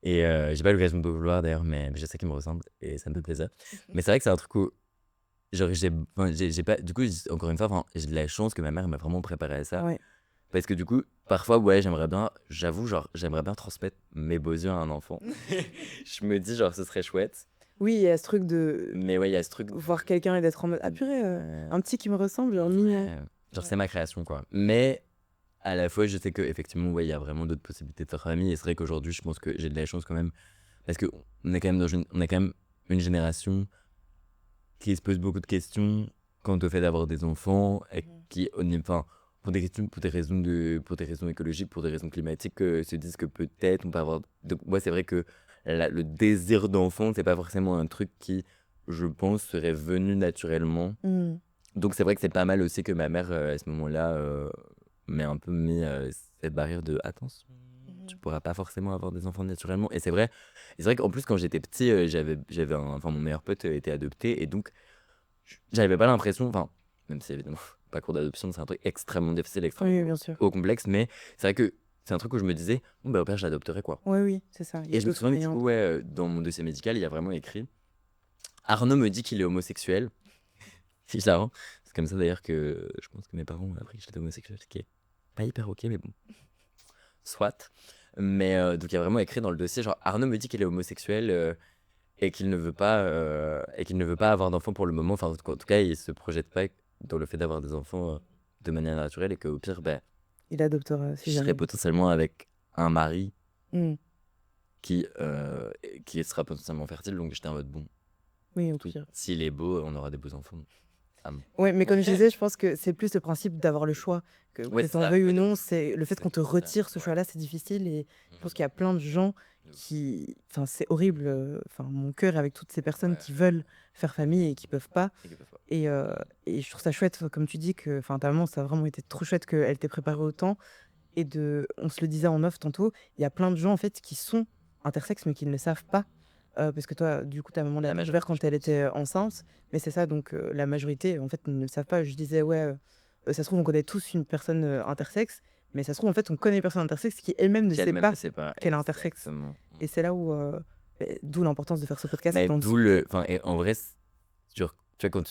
et j'ai pas l'occasion de le voir d'ailleurs, mais je sais qu'il me ressemble et ça me fait plaisir. Mais c'est vrai que c'est un truc où genre j'ai pas du coup, encore une fois, enfin, j'ai de la chance que ma mère m'a vraiment préparé à ça Ouais. parce que du coup, parfois, ouais, j'aimerais bien j'avoue, genre, j'aimerais bien transmettre mes beaux yeux à un enfant. Je me dis genre ce serait chouette, Oui, il y a ce truc de mais ouais, il y a ce truc voir quelqu'un et d'être en mode: «Ah purée, ouais, un petit qui me ressemble, genre mignon». genre Ouais. c'est ma création, quoi. Mais à la fois, je sais qu'effectivement, ouais, il y a vraiment d'autres possibilités de faire famille et c'est vrai qu'aujourd'hui, je pense que j'ai de la chance quand même parce qu'on est quand même on est quand même une génération qui se pose beaucoup de questions quant au fait d'avoir des enfants et Mmh. qui, enfin, pour des questions, pour des raisons écologiques, pour des raisons climatiques, se disent que peut-être on peut avoir. Donc, moi, c'est vrai que le désir d'enfant, c'est pas forcément un truc qui, je pense, serait venu naturellement. Mmh. Donc, c'est vrai que c'est pas mal aussi que ma mère, à ce moment-là, m'ait un peu mis cette barrière de attention. Tu Mmh. pourras pas forcément avoir des enfants naturellement. Et c'est vrai qu'en plus, quand j'étais petit, enfin, mon meilleur pote était adopté et donc, j'avais pas l'impression, enfin, même si évidemment, pas cours d'adoption, c'est un truc extrêmement difficile, extrêmement Oui, bien sûr. complexe, mais c'est vrai que c'est un truc où je me disais, bon, bah, au pire, je l'adopterai, quoi. Oui, oui, c'est ça, il y a Et je me d'autres souviens que du moyens coup, de ouais, dans mon dossier médical, il y a vraiment écrit Arnaud me dit qu'il est homosexuel. C'est hilarant. C'est comme ça d'ailleurs que je pense que mes parents ont appris que j'étais homosexuel, ce qui est pas hyper ok, mais bon, soit. Mais donc, il y a vraiment écrit dans le dossier, genre, Arnaud me dit qu'il est homosexuel. Et qu'il ne veut pas avoir d'enfants pour le moment. Enfin, en tout cas, il se projette pas dans le fait d'avoir des enfants de manière naturelle et qu'au pire, ben, il adoptera je si serai jamais. potentiellement avec un mari Mmh. qui, euh, qui sera potentiellement fertile. Donc j'étais en mode bon, Oui, au tout, pire. s'il est beau, on aura des beaux enfants. Ah, Ouais, mais comme je disais, je pense que c'est plus le principe d'avoir le choix, ouais, que c'est tu en ça. veuilles ou Ouais, de non, ouf. c'est le fait qu'on te C'est ça. retire ce Ouais. choix-là, c'est difficile et je pense Mhm. qu'il y a plein de gens De ouf. qui enfin, c'est horrible, enfin, mon cœur est avec toutes ces personnes Ouais. qui veulent faire famille et qui peuvent pas Et qui peuvent pas. et et je trouve ça chouette, comme tu dis que enfin, ta maman, ça a vraiment été trop chouette qu'elle t'ait préparé autant et de on se le disait en off tantôt, il y a plein de gens, en fait, qui sont intersexes, mais qui ne le savent pas, parce que toi, du coup, ta maman l'a La découvert majorité, je quand elle pense. était enceinte, mais c'est ça, donc la majorité, en fait, ne le savent pas. Je disais: «Ouais, ça se trouve, on connaît tous une personne, intersexe», mais ça se trouve, en fait, on connaît une personne intersexe qui elle-même ne Qui sait elle-même ne pas sait pas qu'elle est intersexe exactement. et c'est là où, d'où l'importance de faire ce podcast et Mais d'en d'où le. discuter. Enfin, et en vrai, genre, tu vois,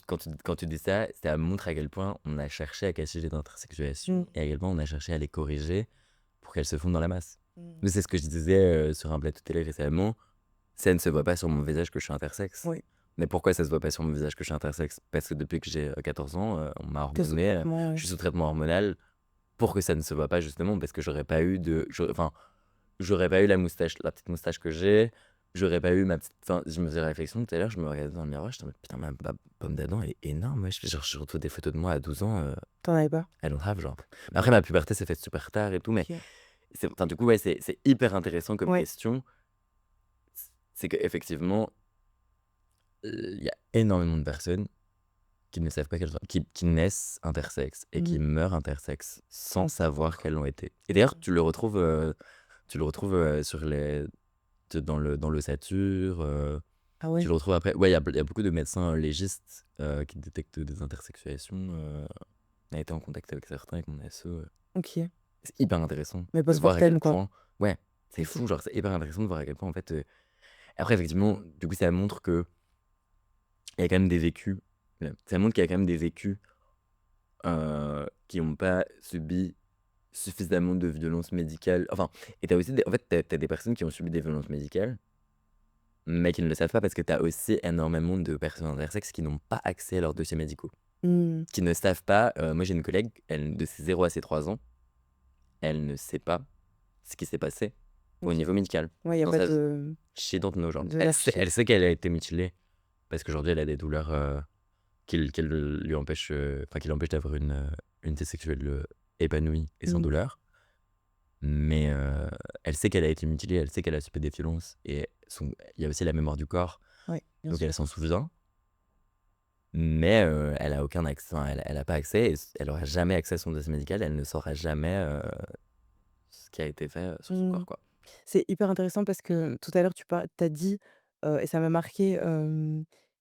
quand tu dis ça, ça montre à quel point on a cherché à cacher les Mmh. intersexualisations et à quel point on a cherché à les corriger pour qu'elles se fondent dans la masse. Mmh. Mais c'est ce que je disais sur un plateau télé récemment. Ça ne se voit pas sur mon visage que je suis intersexe. Oui, Mais pourquoi ça se voit pas sur mon visage que je suis intersexe? Parce que depuis que j'ai 14 ans, on m'a tu sous hormoné, traitement, je ouais. suis sous traitement hormonal pour que ça ne se voit pas justement parce que enfin, j'aurais pas eu la petite moustache que j'ai, j'aurais pas eu ma petite enfin, je me faisais la réflexion tout à l'heure, je me regardais dans le miroir, j'étais en mode: «Putain, ma pomme d'Adam, elle est énorme, wesh». Genre, je retrouve des photos de moi à 12 ans, Tu en avais pas? I don't have, genre. Mais après, ma puberté s'est faite super tard et tout, mais OK. enfin, du coup, ouais, c'est hyper intéressant comme Ouais. question. C'est qu'effectivement, il y a énormément de personnes qui ne savent pas qu'elles sont qui naissent intersexes et qui Mmh. meurent intersexes sans Sans savoir savoir. qu'elles l'ont été. Et d'ailleurs, Mmh. tu le retrouves, sur les dans l'ossature, Ah tu ouais? le retrouves après ouais, il y a beaucoup de médecins légistes, qui détectent des intersexuations, on a été en contact avec certains avec mon asso, OK. c'est hyper intéressant Mais de voir à quel post-mortem, quoi. point ouais, c'est C'est fou. fou, genre, c'est hyper intéressant de voir à quel point, en fait, après effectivement, du coup, ça montre qu'il y a quand même des vécus, ça montre qu'il y a quand même des vécus, qui n'ont pas subi suffisamment de violences médicales. Enfin, et t'as aussi des en fait, tu des personnes qui ont subi des violences médicales, mais qui ne le savent pas parce que tu as aussi énormément de personnes intersexes qui n'ont pas accès à leurs dossiers médicaux. Mmh. Qui ne savent pas, moi j'ai une collègue, elle de ses 0 à ses 3 ans, elle ne sait pas ce qui s'est passé au OK. niveau médical Ouais, il y a dans pas sa vie. de She don't know, genre. de lâcher. Elle sait qu'elle a été mutilée, parce qu'aujourd'hui, elle a des douleurs, qui lui empêchent, qui l'empêchent d'avoir une vie sexuelle, épanouie et sans Mmh. douleur. Mais, elle sait qu'elle a été mutilée, elle sait qu'elle a subi des violences et il y a aussi la mémoire du corps, Ouais, bien donc sûr. elle s'en souvient, mais, elle a aucun accès, enfin, elle a pas accès et elle aura jamais accès à son dossier médical, elle ne saura jamais, ce qui a été fait, sur son Mmh. corps, quoi. C'est hyper intéressant parce que tout à l'heure tu as dit, et ça m'a marqué,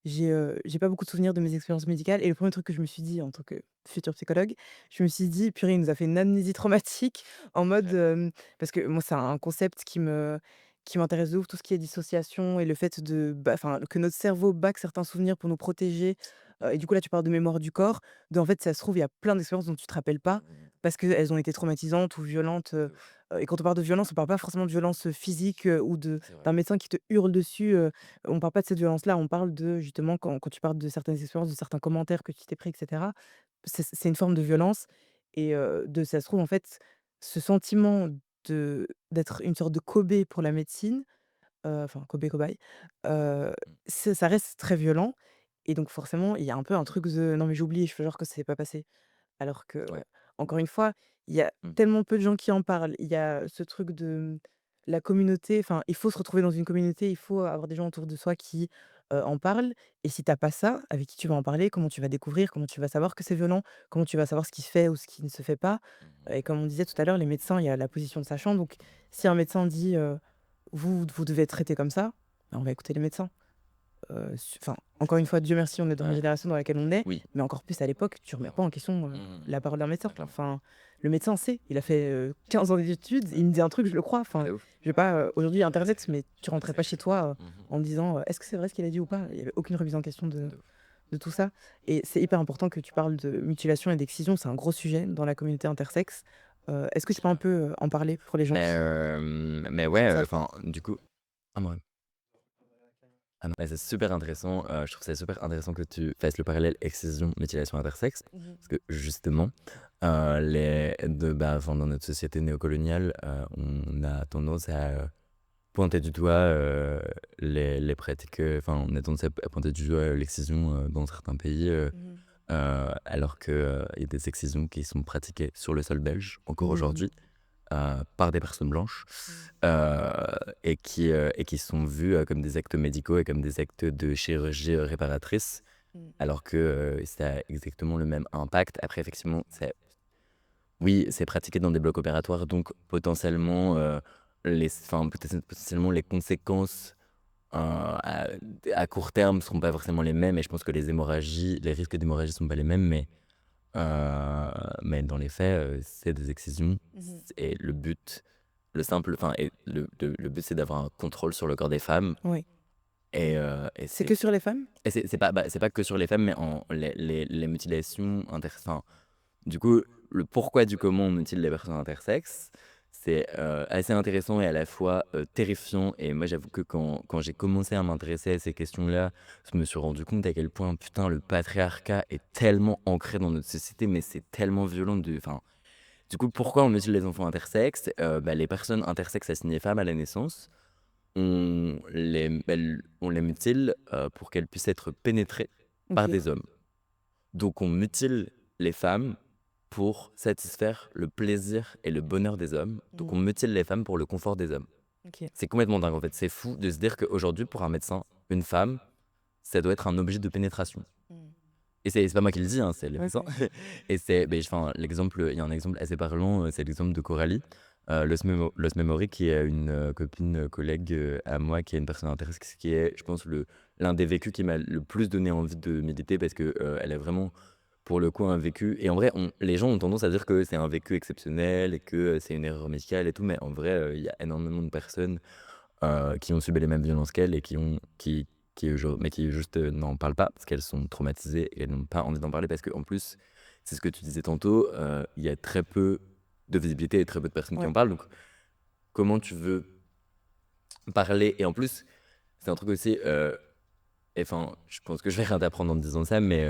j'ai pas beaucoup de souvenirs de mes expériences médicales et le premier truc que je me suis dit en tant que futur psychologue, je me suis dit: «Purée, il nous a fait une amnésie traumatique» en mode, Ouais. parce que moi c'est un concept qui m'intéresse de ouf, tout ce qui est dissociation et le fait enfin, que notre cerveau back certains souvenirs pour nous protéger, et du coup là tu parles de mémoire du corps, en fait ça se trouve il y a plein d'expériences dont tu te rappelles pas Mmh. parce qu'elles ont été traumatisantes ou violentes. De ouf. Et quand on parle de violence, on parle pas forcément de violence, physique, ou C'est vrai. d'un médecin qui te hurle dessus, on parle pas de cette violence-là, on parle de justement quand tu parles de certaines expériences, de certains commentaires que tu t'es pris et cetera. C'est une forme de violence et de ça se trouve en fait, ce sentiment d'être une sorte de Kobe pour la médecine, enfin Kobe, cobaye, heu, Mmh. ça reste très violent et donc forcément, il y a un peu un truc de: «Non mais j'oublie, je fais genre que ça s'est pas passé». Alors que, Ouais. encore une fois, il y a Mmh. tellement peu de gens qui en parlent. Il y a ce truc la communauté, enfin, il faut se retrouver dans une communauté, il faut avoir des gens autour de soi qui, en parlent et si tu as pas ça, avec qui tu vas en parler? Comment tu vas découvrir? Comment tu vas savoir que c'est violent? Comment tu vas savoir ce qui se fait ou ce qui ne se fait pas? Mmh. Et comme on disait tout à l'heure, les médecins, il y a la position de sachant, donc si un médecin dit, «Vous devez être traité comme ça», bah, on va écouter les médecins. Enfin, C'est encore une ça. fois, Dieu merci, on est dans la Ouais. génération dans laquelle on est, Oui. mais encore plus à l'époque, tu remets pas en question, Mmh. la parole d'un médecin. Ah clairement. Enfin, le médecin sait, il a fait, 15 ans d'études, il me dit un truc, je le crois. Enfin, De ouf. je vais pas, aujourd'hui, il y a internet, mais tu rentrais pas chez toi, Mmh. en me disant, «Est-ce que c'est vrai ce qu'il a dit ou pas?» Il y avait aucune remise en question De ouf. de tout ça et c'est hyper important que tu parles de mutilation et d'excision, c'est un gros sujet dans la communauté intersexes. Est-ce que tu peux un peu, en parler pour les gens Mais qui ouais, ne savent pas? enfin, du coup ah ouais. Ah non, mais c'est super intéressant, je trouve ça super intéressant que tu fasses le parallèle excision, mutilation intersexe. Mmh. Parce que justement, enfin, dans notre société néocoloniale, on a tendance à, pointer du doigt, les pratiques, enfin, on a tendance à pointer du doigt l'excision, dans certains pays, Mmh. alors que, il y a des excisions qui sont pratiquées sur le sol belge, encore Mmh. aujourd'hui, par des personnes blanches, Mmh. et qui sont vus, comme des actes médicaux et comme des actes de chirurgie, réparatrice, Mmh. alors que, ça a exactement le même impact. Après effectivement, oui, c'est pratiqué dans des blocs opératoires, donc potentiellement, potentiellement les conséquences, à court terme seront pas forcément les mêmes et je pense que les risques d'hémorragie sont pas les mêmes, mais dans les faits, c'est des excisions Mmh. et le but, c'est d'avoir un contrôle sur le corps des femmes Oui. et C'est que sur les femmes? c'est pas que sur les femmes, mais en les mutilations du coup, le pourquoi du comment on mutile les personnes intersexes, c'est, assez intéressant et à la fois, terrifiant et moi, j'avoue que quand j'ai commencé à m'intéresser à ces questions-là, je me suis rendu compte à quel point, putain, le patriarcat est tellement ancré dans notre société, mais c'est tellement violent du coup, pourquoi on mutile les enfants intersexes? Les personnes intersexes assignées femmes à la naissance, on les mutile, pour qu'elles puissent être pénétrées par OK. des hommes. Donc on mutile les femmes pour satisfaire le plaisir et le bonheur des hommes. Donc Mmh. on mutile les femmes pour le confort des hommes. OK. C'est complètement dingue en fait. C'est fou de se dire qu'aujourd'hui, pour un médecin, une femme, ça doit être un objet de pénétration. Mmh. Et c'est pas moi qui le dis, hein, c'est les médecins. OK. Et enfin, il y a un exemple assez parlant, c'est l'exemple de Coralie, Lost Memory, qui est une copine, collègue à moi, qui est une personne intersexuelle, qui est, je pense, l'un des vécus qui m'a le plus donné envie de méditer parce que elle a vraiment, pour le coup, un vécu. Et en vrai, les gens ont tendance à dire que c'est un vécu exceptionnel et que c'est une erreur médicale et tout, mais en vrai, il y a énormément de personnes qui ont subi les mêmes violences qu'elle et qui juste n'en parlent pas parce qu'elles sont traumatisées et elles n'ont pas envie d'en parler parce qu'en plus, c'est ce que tu disais tantôt, il y a très peu de visibilité et très peu de personnes qui Ouais. en parlent. Donc, comment tu veux parler? Et en plus, c'est un truc aussi, et enfin, je pense que je vais rien t'apprendre en te disant ça, mais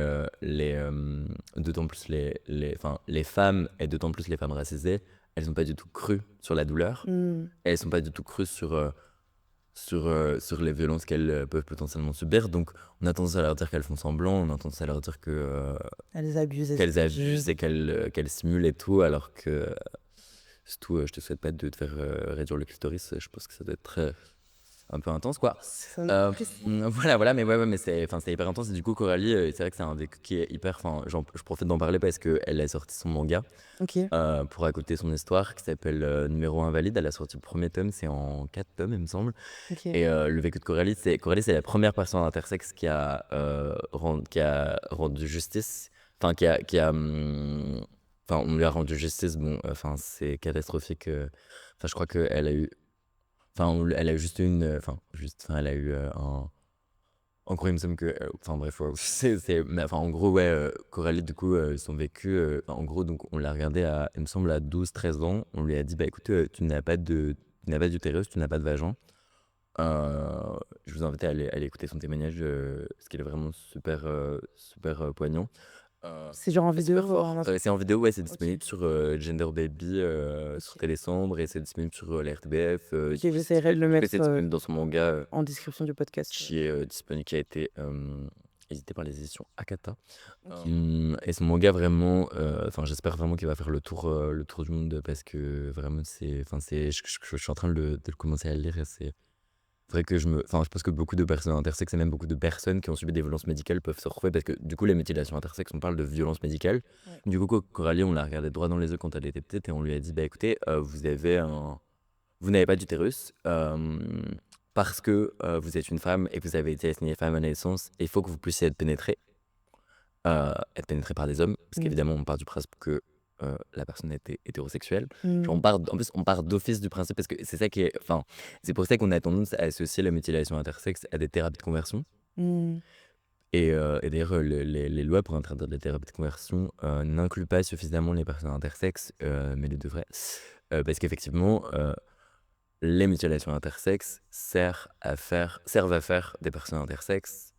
d'autant plus les femmes et d'autant plus les femmes racisées, elles sont pas du tout crues sur la douleur. Mmh. Elles sont pas du tout crues sur, sur les violences qu'elles peuvent potentiellement subir. Donc, on a tendance à leur dire qu'elles font semblant, on a tendance à leur dire Elles abusent, qu'elles elles abusent et qu'elles simulent et tout, alors que surtout, je te souhaite pas de te faire réduire le clitoris. Je pense que ça doit être un peu intense, quoi. ça plus Voilà, mais ouais, mais c'est hyper intense. Et du coup, Coralie, c'est vrai que c'est un vécu qui est hyper. Enfin, je profite d'en parler parce qu'elle a sorti son manga OK, pour raconter son histoire qui s'appelle Numéro Invalide. Elle a sorti le premier tome, c'est en 4 tomes, il me semble. OK. Et le vécu de Coralie, c'est la première personne intersexe qui a rendu justice. Enfin, enfin, on lui a rendu justice. Bon, enfin, c'est catastrophique. Enfin, je crois qu'elle a eu. Enfin, elle a eu juste une. Enfin, elle a eu un. En gros, il me semble que. Enfin, bref, ouais, mais enfin, en gros, ouais, Coralie, du coup, son vécu. En gros, donc, on l'a regardé il me semble, à 12 13 ans. On lui a dit, bah écoute, tu n'as pas d'utérus, tu n'as pas de vagin. Je vous invite à aller écouter son témoignage, parce qu'il est vraiment super poignant. C'est genre en Et vidéo super ou en fort. instru? C'est en vidéo, ouais, c'est OK, disponible sur Gender Baby, sur OK. Télésambre, et c'est disponible sur la RTBF. OK, j'essaierai de le C'est mettre, disponible dans son manga, en description du podcast. qui est disponible, qui a été édité par les éditions Akata. OK. Et son manga, vraiment, enfin, j'espère vraiment qu'il va faire le tour du monde, parce que vraiment, je suis en train de le commencer à le lire, et c'est vrai que enfin, je pense que beaucoup de personnes intersexes et même beaucoup de personnes qui ont subi des violences médicales peuvent se retrouver, parce que du coup, les mutilations intersexes, on parle de violences médicales. Ouais. Du coup, Coralie, on l'a regardé droit dans les yeux quand elle était petite, et on lui a dit, bah écoutez, vous n'avez pas d'utérus, parce que vous êtes une femme et que vous avez été assignée femme à la naissance, il faut que vous puissiez être pénétré par des hommes, parce Mmh. qu'évidemment, on part du principe que la personne était hétérosexuelle. Genre, Mmh. en plus, on part d'office du principe, parce que c'est ça qui est. Enfin, c'est pour ça qu'on a tendance à associer la mutilation intersexe à des thérapies de conversion. Mmh. Et d'ailleurs, les lois pour interdire les thérapies de conversion n'incluent pas suffisamment les personnes intersexes, mais les devraient. Parce qu'effectivement, les mutilations intersexes servent à faire des personnes intersexes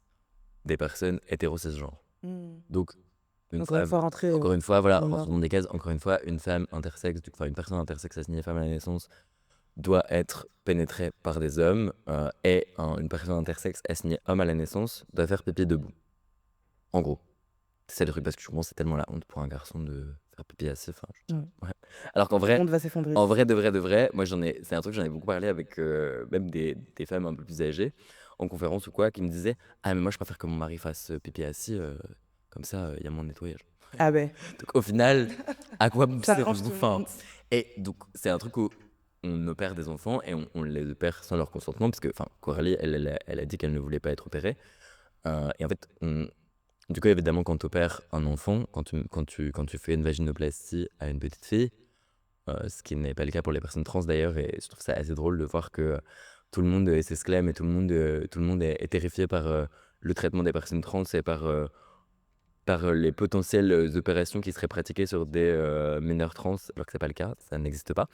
des personnes hétérosexgenres. Mmh. Donc, une Encore une femme, fois, rentrer, encore une fois, voilà, dans rentrons l'ordre. dans des cases, encore une fois, une femme intersexe, enfin une personne intersexe assignée femme à la naissance, doit être pénétrée par des hommes, et une personne intersexe assignée homme à la naissance doit faire pipi debout. En gros. C'est ça le truc, parce que je pense que c'est tellement la honte pour un garçon de faire pipi assis. Enfin, Ouais. ouais. Alors qu'en Le vrai, monde va s'effondrer. de vrai, moi c'est un truc, j'en ai beaucoup parlé avec même des femmes un peu plus âgées, en conférence ou quoi, qui me disaient: ah, mais moi je préfère que mon mari fasse pipi assis, comme ça il y a moins de nettoyage. Ah beh, Donc au final, à quoi bon ça arrange servez-vous? tout le Enfin, monde. et donc c'est un truc où on opère des enfants, et on les opère sans leur consentement, parce que, enfin, Coralie, elle a dit qu'elle ne voulait pas être opérée. Et en fait, du coup, évidemment, quand tu opères un enfant, quand tu fais une vaginoplastie à une petite fille, ce qui n'est pas le cas pour les personnes trans d'ailleurs, et je trouve ça assez drôle de voir que tout le monde s'exclame, et tout le monde est terrifié par le traitement des personnes trans, et par les potentielles opérations qui seraient pratiquées sur des mineurs trans, alors que c'est pas le cas, ça n'existe pas.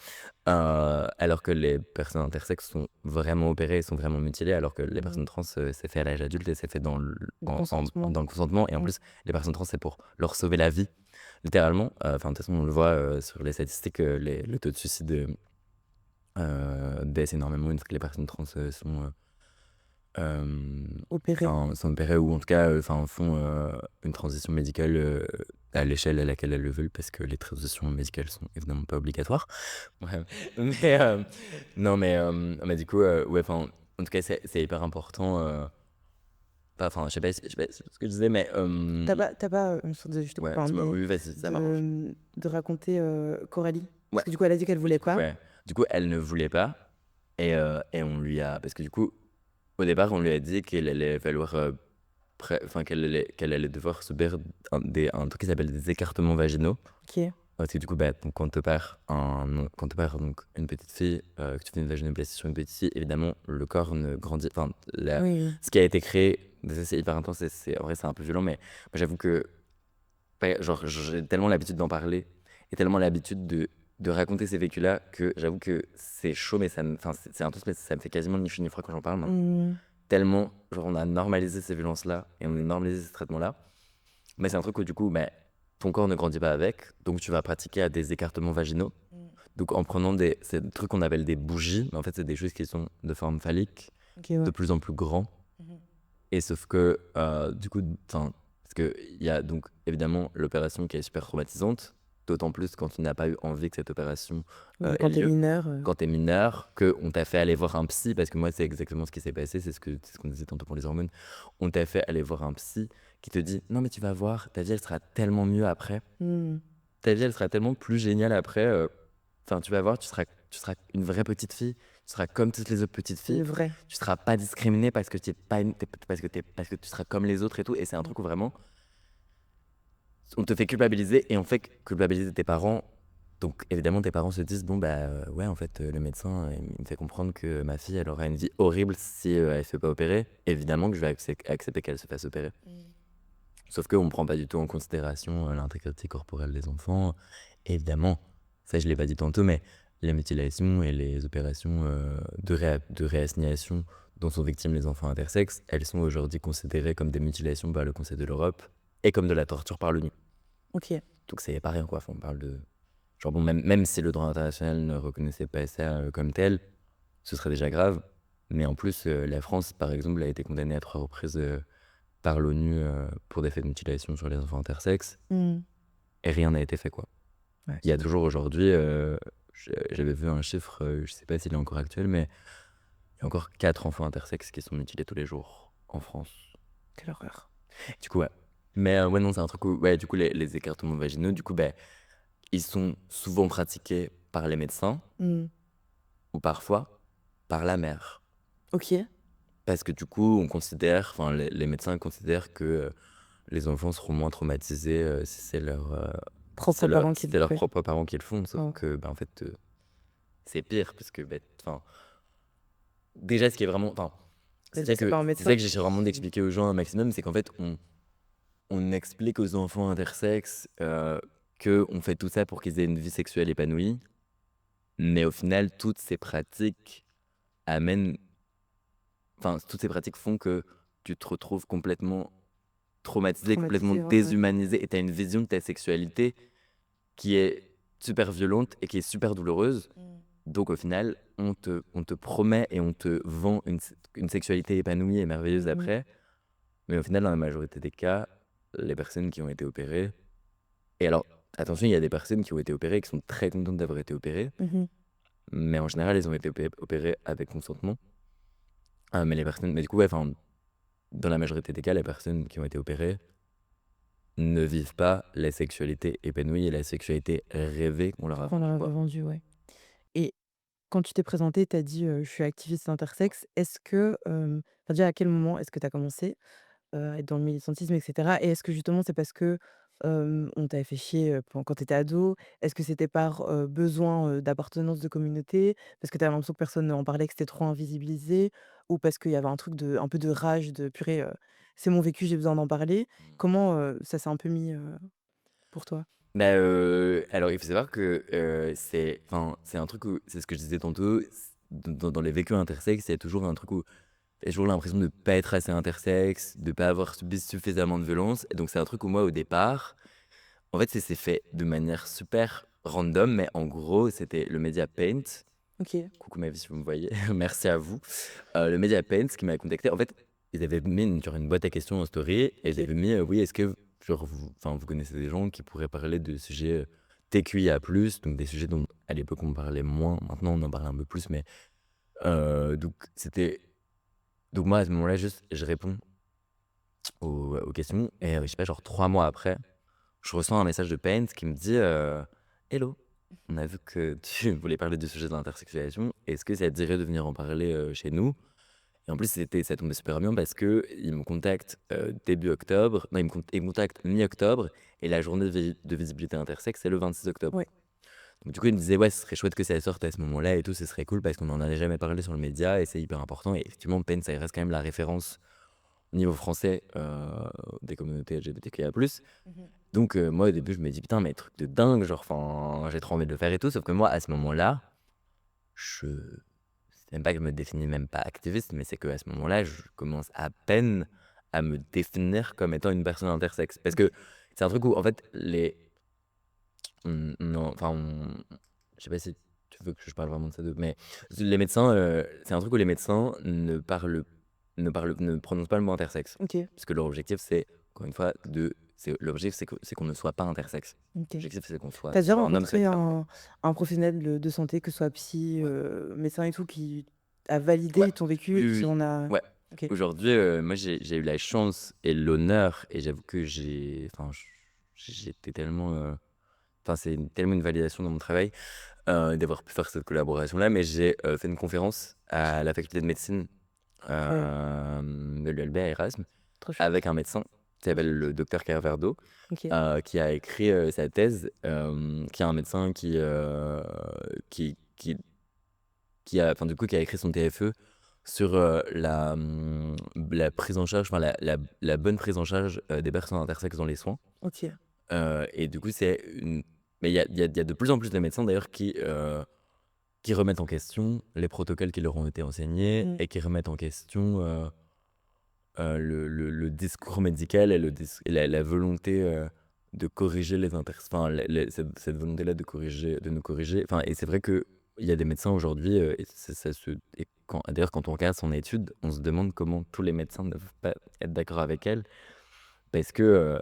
Alors que les personnes intersexes sont vraiment opérées, sont vraiment mutilées, alors que les Mmh. personnes trans, c'est fait à l'âge adulte, et c'est fait Le consentement. dans le consentement. Et en Mmh. plus, les personnes trans, c'est pour leur sauver la vie, littéralement. Enfin, de toute façon, on le voit sur les statistiques, le taux de suicide baisse énormément une fois que les personnes trans Opéré. sont opérées, ou en tout cas, enfin, font une transition médicale à l'échelle à laquelle elles le veulent, parce que les transitions médicales sont évidemment pas obligatoires. Ouais. Mais non, mais du coup, ouais, enfin, en tout cas, c'est hyper important. Enfin, je sais pas ce que je disais, mais Tu as pas, je te coupe, ouais, hein, dis-moi, mais oui, vas-y, ça m'arrange. de raconter, Coralie? Parce Ouais, que du coup, elle a dit qu'elle voulait pas? ouais. Du coup, elle ne voulait pas, et on lui a. Parce que du coup, au départ, on lui a dit qu'elle allait falloir. Enfin, qu'elle allait devoir subir un truc qui s'appelle des écartements vaginaux. OK. Parce que du coup, bah, donc, quand tu opères donc une petite fille, que tu fais une vaginoplastie sur une petite fille, évidemment, le corps ne grandit. Enfin, Oui, oui. ce qui a été créé, ça, c'est hyper intense, et en vrai, c'est un peu violent, mais moi, j'avoue que, ouais, genre, j'ai tellement l'habitude d'en parler, et tellement l'habitude de raconter ces vécus-là, que j'avoue que c'est chaud, mais enfin, c'est intense, mais ça me fait quasiment ni chaud ni froid quand j'en parle maintenant. Mmh. Tellement, genre, on a normalisé ces violences-là, et on a normalisé ces traitements-là. Mais c'est un truc où, du coup, bah, ton corps ne grandit pas avec, donc tu vas pratiquer à des écartements vaginaux. Mmh. Donc en prenant c'est des trucs qu'on appelle des bougies, mais en fait, c'est des choses qui sont de forme phallique, OK, de ouais. plus en plus grands. Mmh. Et sauf que, du coup, enfin, parce qu'il y a donc évidemment l'opération qui est super traumatisante, d'autant plus quand tu n'as pas eu envie que cette opération Oui, ait quand tu es lieu. mineur, Quand tu es mineur, qu'on t'a fait aller voir un psy, parce que moi, c'est exactement ce qui s'est passé, c'est ce qu'on disait tantôt pour les hormones. On t'a fait aller voir un psy qui te dit: «Non, mais tu vas voir, ta vie, elle sera tellement mieux après. mmh, Ta vie, elle sera tellement plus géniale après, enfin, tu vas voir, tu seras une vraie petite fille, tu seras comme toutes les autres petites filles, une vraie. tu seras pas discriminée parce que tu es pas une tu parce que tu seras comme les autres et tout», et c'est un Mmh. truc où vraiment on te fait culpabiliser et on fait culpabiliser tes parents. Donc évidemment, tes parents se disent: «Bon, bah, ouais, en fait, le médecin, il me fait comprendre que ma fille, elle aura une vie horrible si, elle se fait pas opérer. Évidemment que je vais accepter qu'elle se fasse opérer». Mmh. Sauf qu'on ne prend pas du tout en considération, l'intégrité corporelle des enfants. Évidemment, ça je l'ai pas dit tantôt, mais les mutilations et les opérations, de réassignation dont sont victimes les enfants intersexes, elles sont aujourd'hui considérées comme des mutilations par le Conseil de l'Europe et comme de la torture par l'ONU. OK. Donc c'est pas rien, quoi. Enfin, on parle de genre bon, même si le droit international ne reconnaissait pas ça, comme tel, ce serait déjà grave. Mais en plus, la France, par exemple, a été condamnée à 3 reprises, par l'ONU, pour des faits de mutilation sur les enfants intersexes Mmh. et rien n'a été fait, quoi. Ouais, Il y a toujours aujourd'hui, j'avais vu un chiffre, je sais pas s'il est encore actuel, mais il y a encore 4 enfants intersexes qui sont mutilés tous les jours en France. quelle horreur. Du coup, ouais. Mais ouais, non, c'est un truc où ouais, du coup, les écartements vaginaux, du coup, beh, ils sont souvent pratiqués par les médecins Mmh. ou parfois par la mère. OK. Parce que du coup, on considère, enfin, les médecins considèrent que, les enfants seront moins traumatisés, si c'est Propres parents qui si le c'est leurs ouais. propres parents qui le font. Sauf Waouh. que, bah, en fait, c'est pire parce que, beh, enfin, déjà, ce qui est vraiment enfin, Bah, déjà, c'est pas un c'est ça médecin. que j'essaie vraiment Mmh. d'expliquer aux gens un maximum, c'est qu'en fait, on explique aux enfants intersexes, qu'on fait tout ça pour qu'ils aient une vie sexuelle épanouie, mais au final, amènent toutes ces pratiques font que tu te retrouves complètement traumatisé, complètement Traumatisé, ouais, ouais. déshumanisé et tu as une vision de ta sexualité qui est super violente et qui est super douloureuse. Mmh. Donc au final, on te promet et on te vend une sexualité épanouie et merveilleuse Mmh mh. après, mais au final, dans la majorité des cas, les personnes qui ont été opérées et alors attention, il y a des personnes qui ont été opérées et qui sont très contentes d'avoir été opérées, Mmh. mais en général, elles ont été opérées avec consentement. Mais du coup, ouais, enfin, dans la majorité des cas, les personnes qui ont été opérées ne vivent pas la sexualité épanouie et la sexualité rêvée qu'on leur a Qu'on leur vendue, avait quoi. vendu, ouais. Et quand tu t'es présenté, tu as dit, «Je suis activiste intersexe». Est-ce que, enfin, déjà, à quel moment est-ce que tu as commencé, à être dans le militantisme et cetera? Et est-ce que justement c'est parce que, on t'avait fait chier, quand tu étais ado? Est-ce que c'était par, besoin, d'appartenance de communauté? Parce que tu avais l'impression que personne n'en parlait, que c'était trop invisibilisé? Ou parce qu'il y avait un peu de rage de: «Purée, c'est mon vécu, j'ai besoin d'en parler»? Mmh. Comment, ça s'est un peu mis, pour toi? Bah, alors il faut savoir que, c'est un truc où c'est ce que je disais tantôt, dans les vécus intersexes, il y a toujours un truc où j'ai toujours l'impression de pas être assez intersexe, de pas avoir subi suffisamment de violence et donc c'est un truc où moi au départ, en fait, c'est s'est fait de manière super random, mais en gros, c'était le média Paint. OK. Coucou ma vie si vous me voyez, merci à vous. Le média Paint qui m'a contacté. En fait, ils avaient mis une boîte à questions en story et ils OK. avaient mis, oui, est-ce que genre vous connaissez des gens qui pourraient parler de sujets, TQIA+, donc des sujets dont à l'époque on parlait moins, maintenant on en parle un peu plus, mais donc moi à ce moment-là juste je réponds aux questions et je sais pas genre 3 mois après, je reçois un message de Paint qui me dit, «Hello, on a vu que tu voulais parler du sujet de l'intersexualisation. Est-ce que ça te dirait de venir en parler, chez nous?» Et en plus, ça tombait super bien parce qu'ils me contactent, début octobre. Non, ils me contactent mi-octobre et la journée de visibilité intersexe, c'est le 26 octobre. Ouais. Donc du coup, ils me disaient: «Ouais, ce serait chouette que ça sorte à ce moment-là et tout, ce serait cool parce qu'on en avait jamais parlé sur le média et c'est hyper important» et effectivement, Pen, ça reste quand même la référence au niveau français, des communautés LGBTQIA+. Mmh. Donc moi, au début, je me dis: «Putain, mais truc de dingue, genre, enfin, j'ai trop envie de le faire et tout». Sauf que moi, à ce moment-là, je c'est même pas que je me définis même pas activiste, mais c'est qu'à ce moment-là, je commence à peine à me définir comme étant une personne intersexe. Parce OK. que c'est un truc où, en fait, je sais pas si tu veux que je parle vraiment de ça de mais les médecins, c'est un truc où les médecins ne prononcent pas le mot intersexe. OK, Parce que leur objectif, c'est, encore une fois, l'objectif, c'est qu'on ne soit pas intersexe. OK. L'objectif, c'est qu'on soit Tu as déjà soit un homme, soit rencontré une femme. un professionnel de santé, que ce soit psy, Ouais. médecin et tout, qui a Ouais. validé ton vécu Oui, et oui, qui oui. en a Ouais. OK. Aujourd'hui, moi, j'ai eu la chance et l'honneur et j'avoue que j'étais tellement, c'est tellement une validation dans mon travail, d'avoir pu faire cette collaboration-là, mais j'ai, fait une conférence à la faculté de médecine, Ouais, de l'ULB à Erasme, trop chouette. avec un médecin qui OK, s'appelle le docteur Carverdo, OK. qui a écrit, sa thèse, qui est un médecin qui qui qui a du coup, qui a écrit son TFE sur, la prise en charge, la bonne prise en charge, des personnes intersexes dans les soins, OK. et du coup, c'est une mais il y a de plus en plus de médecins d'ailleurs qui remettent en question les protocoles qui leur ont été enseignés Mmh. et qui remettent en question, le discours médical et la volonté, de corriger les cette volonté-là de nous corriger. Et c'est vrai qu'il y a des médecins aujourd'hui, et ça se et d'ailleurs, quand on regarde son étude, on se demande comment tous les médecins ne peuvent pas être d'accord avec elle parce que,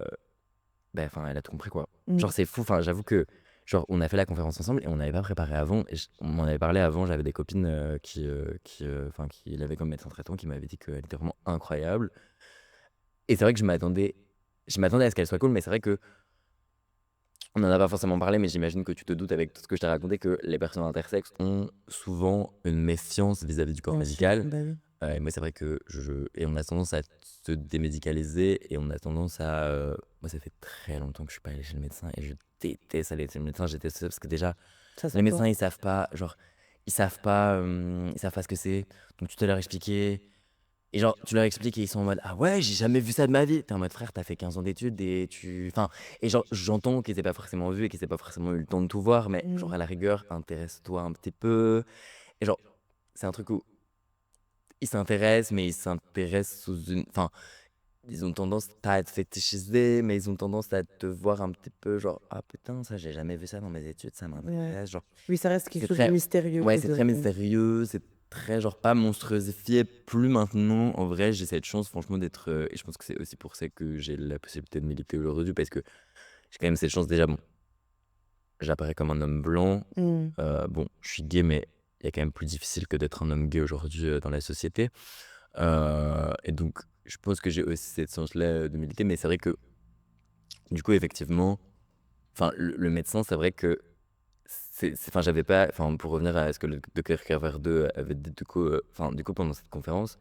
elle a tout compris, quoi. Mmh. Genre, c'est fou, j'avoue que, genre, on a fait la conférence ensemble et on n'avait pas préparé avant et on m'en avait parlé avant, j'avais des copines, qui l'avaient comme médecin traitant, qui m'avaient dit qu'elle était vraiment incroyable et c'est vrai que je m'attendais à ce qu'elle soit cool, mais c'est vrai qu'on en a pas forcément parlé, mais j'imagine que tu te doutes avec tout ce que je t'ai raconté que les personnes intersexes ont souvent une méfiance vis-à-vis du corps Bien sûr, médical, bah, oui. et moi, c'est vrai que on a tendance à se démédicaliser et on a tendance à, moi, ça fait très longtemps que je suis pas allé chez le médecin et je déteste aller chez le médecin. Je déteste ça parce que déjà, Ça les sent quoi? médecins, ils savent pas, genre, ils savent pas ce que c'est, donc tu dois leur expliquer et genre, tu leur expliques et ils sont en mode: «Ah ouais, j'ai jamais vu ça de ma vie». Tu es en mode: «Frère, tu as fait 15 ans d'études et et genre, j'entends qu'ils aient pas forcément vu et qu'ils aient pas forcément eu le temps de tout voir, mais genre, Mmh. à la rigueur, intéresse-toi un petit peu et genre, c'est un truc où ils s'intéressent, mais ils s'intéressent sous une ils ont tendance pas à être fétichisés, mais ils ont tendance à te voir un petit peu genre: «Ah putain, ça j'ai jamais vu ça dans mes études, ça Ouais. m'intéresse». Genre, Oui, ça reste quelque c'est chose de très mystérieux ouais, c'est aux très États-Unis. mystérieux, c'est très genre pas monstruosifié plus maintenant. En vrai, j'ai cette chance franchement d'être, et je pense que c'est aussi pour ça que j'ai la possibilité de militer aujourd'hui parce que j'ai quand même cette chance déjà, bon, j'apparais comme un homme blanc, Mmh. bon, je suis gay, mais il y a quand même plus difficile que d'être un homme gay aujourd'hui, dans la société. Et donc je pense que j'ai aussi cette chance-là, de militer, mais c'est vrai que, du coup, effectivement, le médecin, c'est vrai que j'avais pas pour revenir à ce que le docteur Carver2 avait dit, du coup, pendant cette conférence,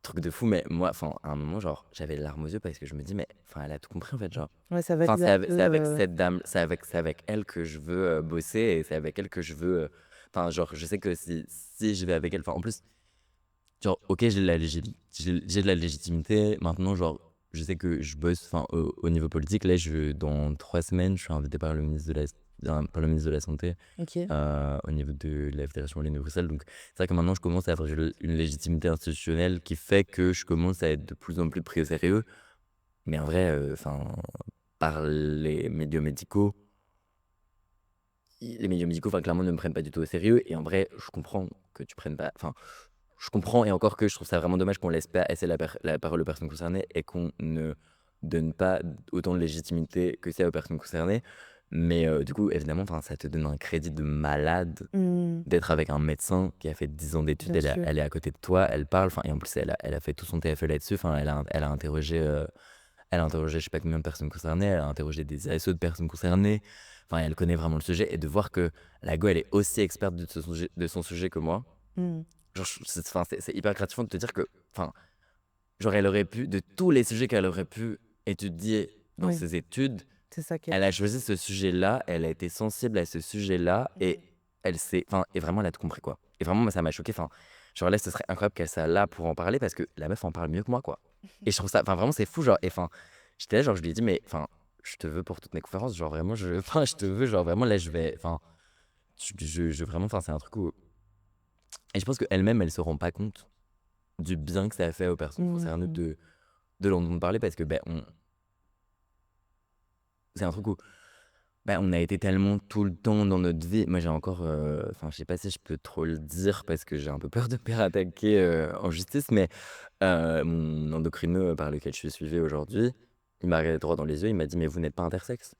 truc de fou, mais moi, à un moment, genre, j'avais les larmes aux yeux parce que je me dis: «Mais elle a tout compris, en fait», genre. Ouais, ça valide C'est un avec peu, c'est avec cette dame, c'est avec elle que je veux, bosser et c'est avec elle que je veux, genre, je sais que si je vais avec elle, en plus, genre, OK, j'ai de la légitimité. Maintenant, genre, je sais que je bosse, au niveau politique. Là, dans 3 semaines, je suis invité par le ministre de la santé, OK. au niveau de la Fédération Wallonie-Bruxelles. Donc c'est vrai que maintenant, je commence à avoir une légitimité institutionnelle qui fait que je commence à être de plus en plus pris au sérieux. Mais en vrai, par les médias médicaux, clairement, ne me prennent pas du tout au sérieux et en vrai, je comprends que tu prennes pas je comprends et encore que je trouve ça vraiment dommage qu'on laisse pas assez la parole aux personnes concernées et qu'on ne donne pas autant de légitimité que c'est aux personnes concernées. Mais du coup, évidemment, ça te donne un crédit de malade Mmh. d'être avec un médecin qui a fait 10 ans d'études. Bien sûr. Elle est à côté de toi, elle parle, et en plus, elle a fait tout son TFE là-dessus. Elle a interrogé je sais pas combien de personnes concernées, elle a interrogé des ASO de personnes concernées. Elle connaît vraiment le sujet et de voir que la go, elle est aussi experte de son sujet que moi. Mmh. Genre, c'est hyper gratifiant de te dire que, genre, elle aurait pu, de tous les sujets qu'elle aurait pu étudier dans Oui, ses études, c'est ça qui est elle a choisi ce sujet-là, elle a été sensible à ce sujet-là et mmh. et vraiment, elle a tout compris, quoi. Et vraiment, moi, ça m'a choqué. Genre là, ce serait incroyable qu'elle soit là pour en parler parce que la meuf en parle mieux que moi, quoi. Et je trouve ça, vraiment, c'est fou, genre, et j'étais là, genre, je lui ai dit, mais, je te veux pour toutes mes conférences, genre, vraiment, je te veux, genre, vraiment, là, je vais, vraiment, c'est un truc où, et je pense qu'elle-même, elle se rend pas compte du bien que ça a fait aux personnes Mmh concernées mh. de l'entendre parler parce que, c'est un truc où, bah, on a été tellement tout le temps dans notre vie. Moi, j'ai encore, enfin, je sais pas si je peux trop le dire parce que j'ai un peu peur de me faire attaquer, en justice, mais mon endocrino par lequel je suis suivi aujourd'hui, il m'a regardé droit dans les yeux, il m'a dit: «Mais vous n'êtes pas intersexe.